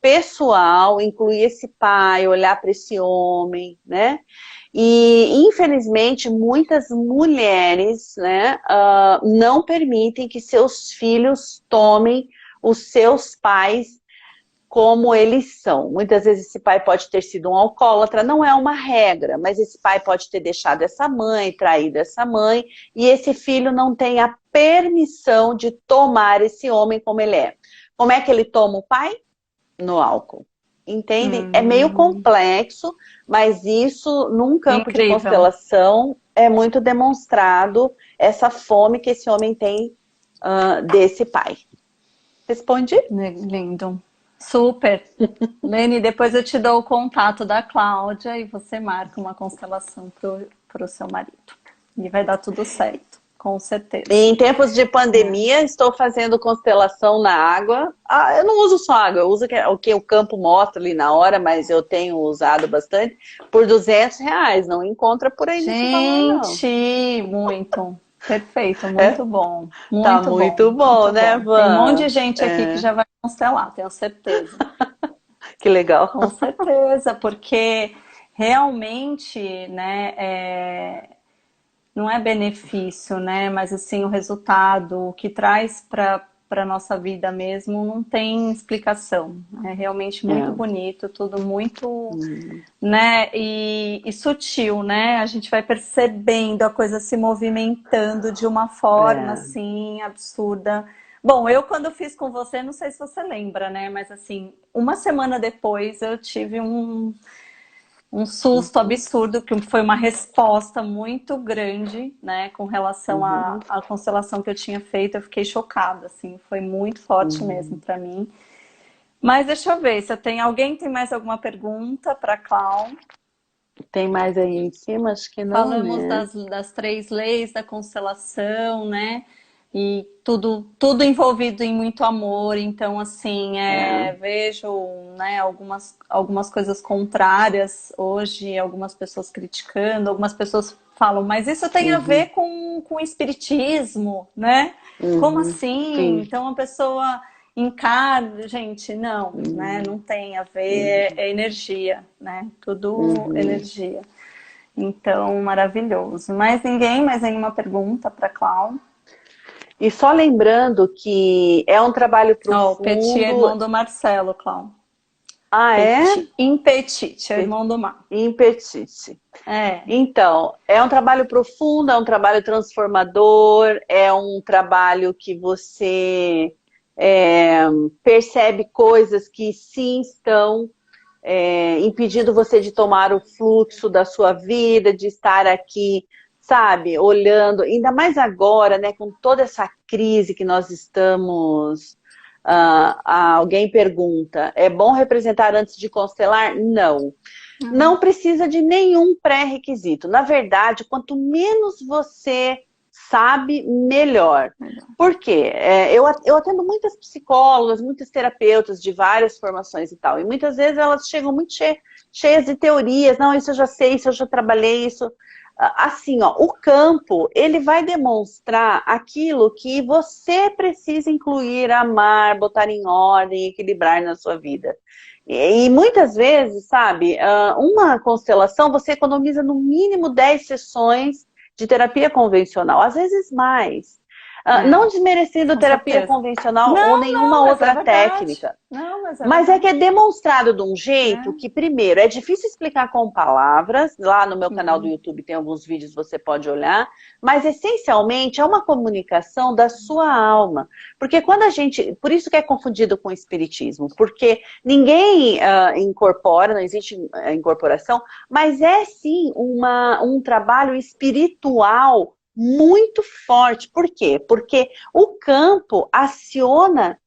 pessoal, incluir esse pai, olhar para esse homem, né? E, infelizmente, muitas mulheres, né, não permitem que seus filhos tomem os seus pais como eles são. Muitas vezes esse pai pode ter sido um alcoólatra, não é uma regra, mas esse pai pode ter deixado essa mãe, traído essa mãe, e esse filho não tem a permissão de tomar esse homem como ele é. Como é que ele toma o pai? No álcool. Entendem? É meio Hum. complexo, mas isso, num campo de Incrível. constelação, é muito demonstrado essa fome que esse homem tem desse pai. Respondi? Lindo. Super. Lene, depois eu te dou o contato da Cláudia e você marca uma constelação pro seu marido. E vai dar tudo certo. com certeza. E em tempos de pandemia, estou fazendo constelação na água. Ah, eu não uso só água, eu uso o que o campo mostra ali na hora, mas eu tenho usado bastante, por R$ 200. Não encontra por aí nesse valor, não. Gente, muito. Perfeito, É, muito bom. tá Muito bom, muito bom, muito né, bom. Tem um monte de Van? gente aqui que É, já vai constelar, tenho certeza. que legal. Com certeza, porque realmente, né, não é benefício, né, mas assim, o resultado, o que traz para nossa vida mesmo, não tem explicação. É realmente muito É, bonito, tudo muito, hum, né, e sutil, né? A gente vai percebendo a coisa se movimentando de uma forma é. assim absurda. Bom, eu quando fiz com você, não sei se você lembra, né? Mas assim, uma semana depois eu tive um susto Uhum, absurdo, que foi uma resposta muito grande, né, com relação uhum, à constelação que eu tinha feito. Eu fiquei chocada, assim, foi muito forte mesmo uhum. para mim. Mas deixa eu ver se eu tenho alguém tem mais alguma pergunta para Clau. Tem mais aí em cima? Acho que não, Falamos né? das três leis da constelação, né? E tudo envolvido em muito amor. Então, assim, É. vejo, né, algumas coisas contrárias hoje, algumas pessoas criticando, algumas pessoas falam, mas isso tem a Uhum, ver com o espiritismo, né? Como uhum, assim? sim. Então a pessoa encara, gente, não, né? Uhum, Não tem a ver, uhum, é energia, né? Tudo uhum. energia. Então, maravilhoso. Mais nenhuma pergunta para Clau? E só lembrando que é um trabalho Ó, o Petit é profundo. irmão do Marcelo, Clau. Ah, é? Petit. Impetit, é irmão do Mar. Impetite. É. Então, é um trabalho profundo, é um trabalho transformador, é um trabalho que você é, percebe coisas que sim estão impedindo você de tomar o fluxo da sua vida, de estar aqui, sabe, olhando, ainda mais agora, né, com toda essa crise que nós estamos. Alguém pergunta, é bom representar antes de constelar? Não. Não precisa de nenhum pré-requisito. Na verdade, quanto menos você sabe, melhor. Por quê? Eu atendo muitas psicólogas, muitas terapeutas de várias formações e tal. E muitas vezes elas chegam muito cheias de teorias. Não, isso eu já sei, isso eu já trabalhei, isso. Assim, ó, o campo, ele vai demonstrar aquilo que você precisa incluir, amar, botar em ordem, equilibrar na sua vida. E muitas vezes, sabe, uma constelação você economiza no mínimo 10 sessões de terapia convencional, às vezes mais. É, Não desmerecendo com terapia certeza. convencional ou Não, nenhuma não, mas é outra verdade. técnica. Não, mas é Mas é que é verdade. demonstrado de um jeito É. que, primeiro, é difícil explicar com palavras. Lá no meu canal do Hum. YouTube tem alguns vídeos, você pode olhar. Mas, essencialmente, é uma comunicação da sua alma. Porque quando a gente... Por isso que é confundido com o espiritismo. Porque ninguém incorpora, não existe incorporação. Mas é, sim, um trabalho espiritual muito forte. Por quê? Porque o campo aciona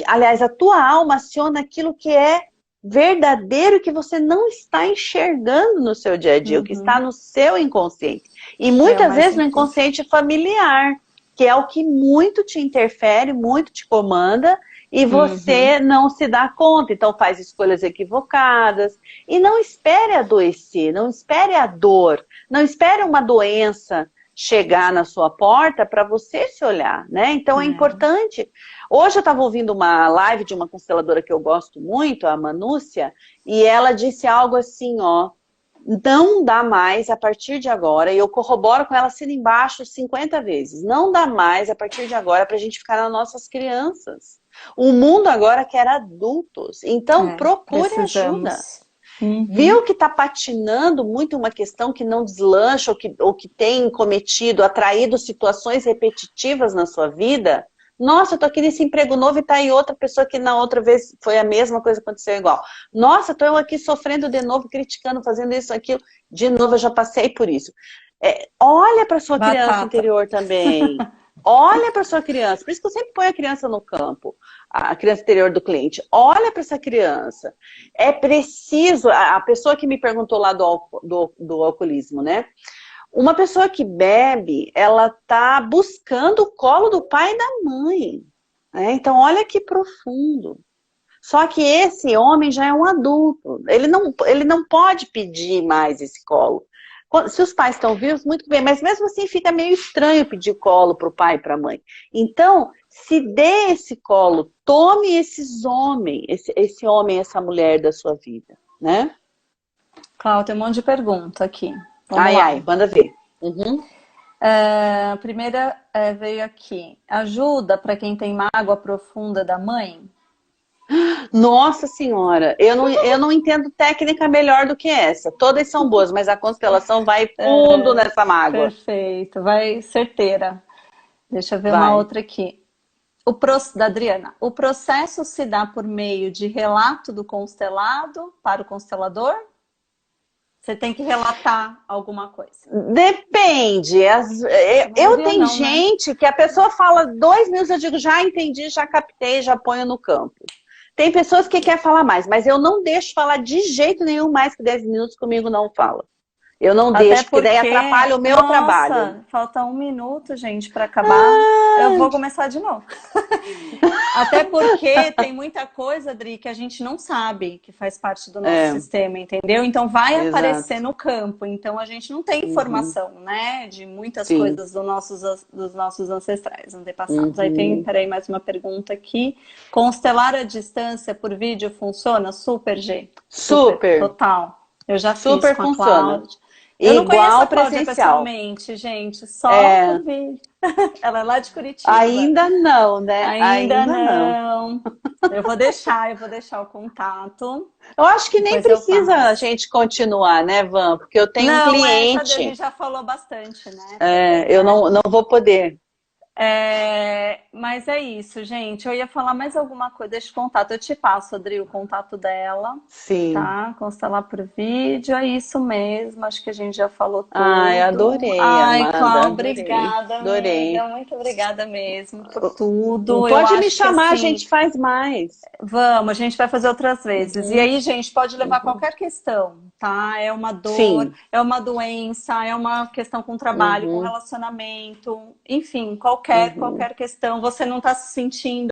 aliás, a tua alma aciona aquilo que é verdadeiro que você não está enxergando no seu dia a dia, o que está Uhum. no seu inconsciente. E É o muitas mais vezes no incrível. inconsciente familiar, que é o que muito te interfere, muito te comanda, e Uhum. você não se dá conta, então faz escolhas equivocadas. E não espere adoecer, não espere a dor, não espere uma doença chegar na sua porta para você se olhar, né? Então é É. importante. Hoje eu estava ouvindo uma live de uma consteladora que eu gosto muito, a Manúcia, e ela disse algo assim, ó, não dá mais a partir de agora, e eu corroboro com ela assina embaixo 50 vezes, não dá mais a partir de agora para a gente ficar nas nossas crianças. O mundo agora quer adultos, então procure ajuda. Precisamos. Uhum. Viu que está patinando muito uma questão que não deslancha ou que tem cometido, atraído situações repetitivas na sua vida? Nossa, eu tô aqui nesse emprego novo e tá aí outra pessoa que na outra vez foi a mesma coisa, aconteceu igual. Nossa, tô eu aqui sofrendo de novo, criticando, fazendo isso, aquilo. De novo, eu já passei por isso. Olha para sua criança Batata. interior também. Olha para sua criança. Por isso que eu sempre ponho a criança no campo, a criança interior do cliente. Olha para essa criança. É preciso, a pessoa que me perguntou lá do alcoolismo, né? Uma pessoa que bebe, ela tá buscando o colo do pai e da mãe, né? Então, olha que profundo. Só que esse homem já é um adulto. Ele não pode pedir mais esse colo. Se os pais estão vivos, muito bem. Mas mesmo assim fica meio estranho pedir colo para o pai e para a mãe. Então, se dê esse colo. Tome esse homem, essa mulher da sua vida, né? Cláudia, tem um monte de pergunta aqui. Vamos Ai, lá. ai, manda ver. Uhum. A primeira veio aqui. Ajuda para quem tem mágoa profunda da mãe? Nossa Senhora, eu não entendo técnica melhor do que essa. Todas são boas, mas a constelação vai fundo nessa mágoa. Perfeito, vai certeira. Deixa eu ver uma Vai. outra aqui. Da Adriana. O processo se dá por meio de relato do constelado para o constelador? Você tem que relatar alguma coisa. Depende. Eu tenho não, né? gente que a pessoa fala 2 minutos, eu digo, já entendi, já captei, já ponho no campo. Tem pessoas que querem falar mais, mas eu não deixo falar de jeito nenhum mais que 10 minutos comigo não fala. Eu não deixo, porque daí atrapalha o meu trabalho. Falta 1 minuto, gente, para acabar. Eu vou começar de novo. Até porque tem muita coisa, Adri, que a gente não sabe que faz parte do nosso sistema, entendeu? Então vai aparecer no campo. Então a gente não tem informação, né? De muitas coisas dos nossos ancestrais, antepassados. Aí tem, peraí, mais uma pergunta aqui. Constelar à distância por vídeo funciona? Super, G. Super. Total. Eu já Super fiz com a funciona. Cláudia. Eu não conheço Igual a Cláudia presencial. pessoalmente, gente, só por vídeo. Ela é lá de Curitiba. Ainda não, né? Ainda não. Eu vou deixar o contato. Eu acho que nem Depois precisa a gente continuar, né, Van? Porque eu tenho um cliente. Essa a gente já falou bastante, né? Eu não vou poder. Mas é isso, gente. Eu ia falar mais alguma coisa desse contato. Eu te passo, Adri, o contato dela. Sim. Tá? Constelar por vídeo. É isso mesmo. Acho que a gente já falou tudo. Ai, adorei, Ai, amada. Cláudia, obrigada. Adorei. Amiga. Muito obrigada mesmo por tudo. Pode me chamar, a gente faz mais. Vamos, a gente vai fazer outras vezes. E aí, gente, pode levar qualquer questão, tá? É uma dor, é uma doença, é uma questão com trabalho, com relacionamento, enfim, qualquer questão. Você não está se sentindo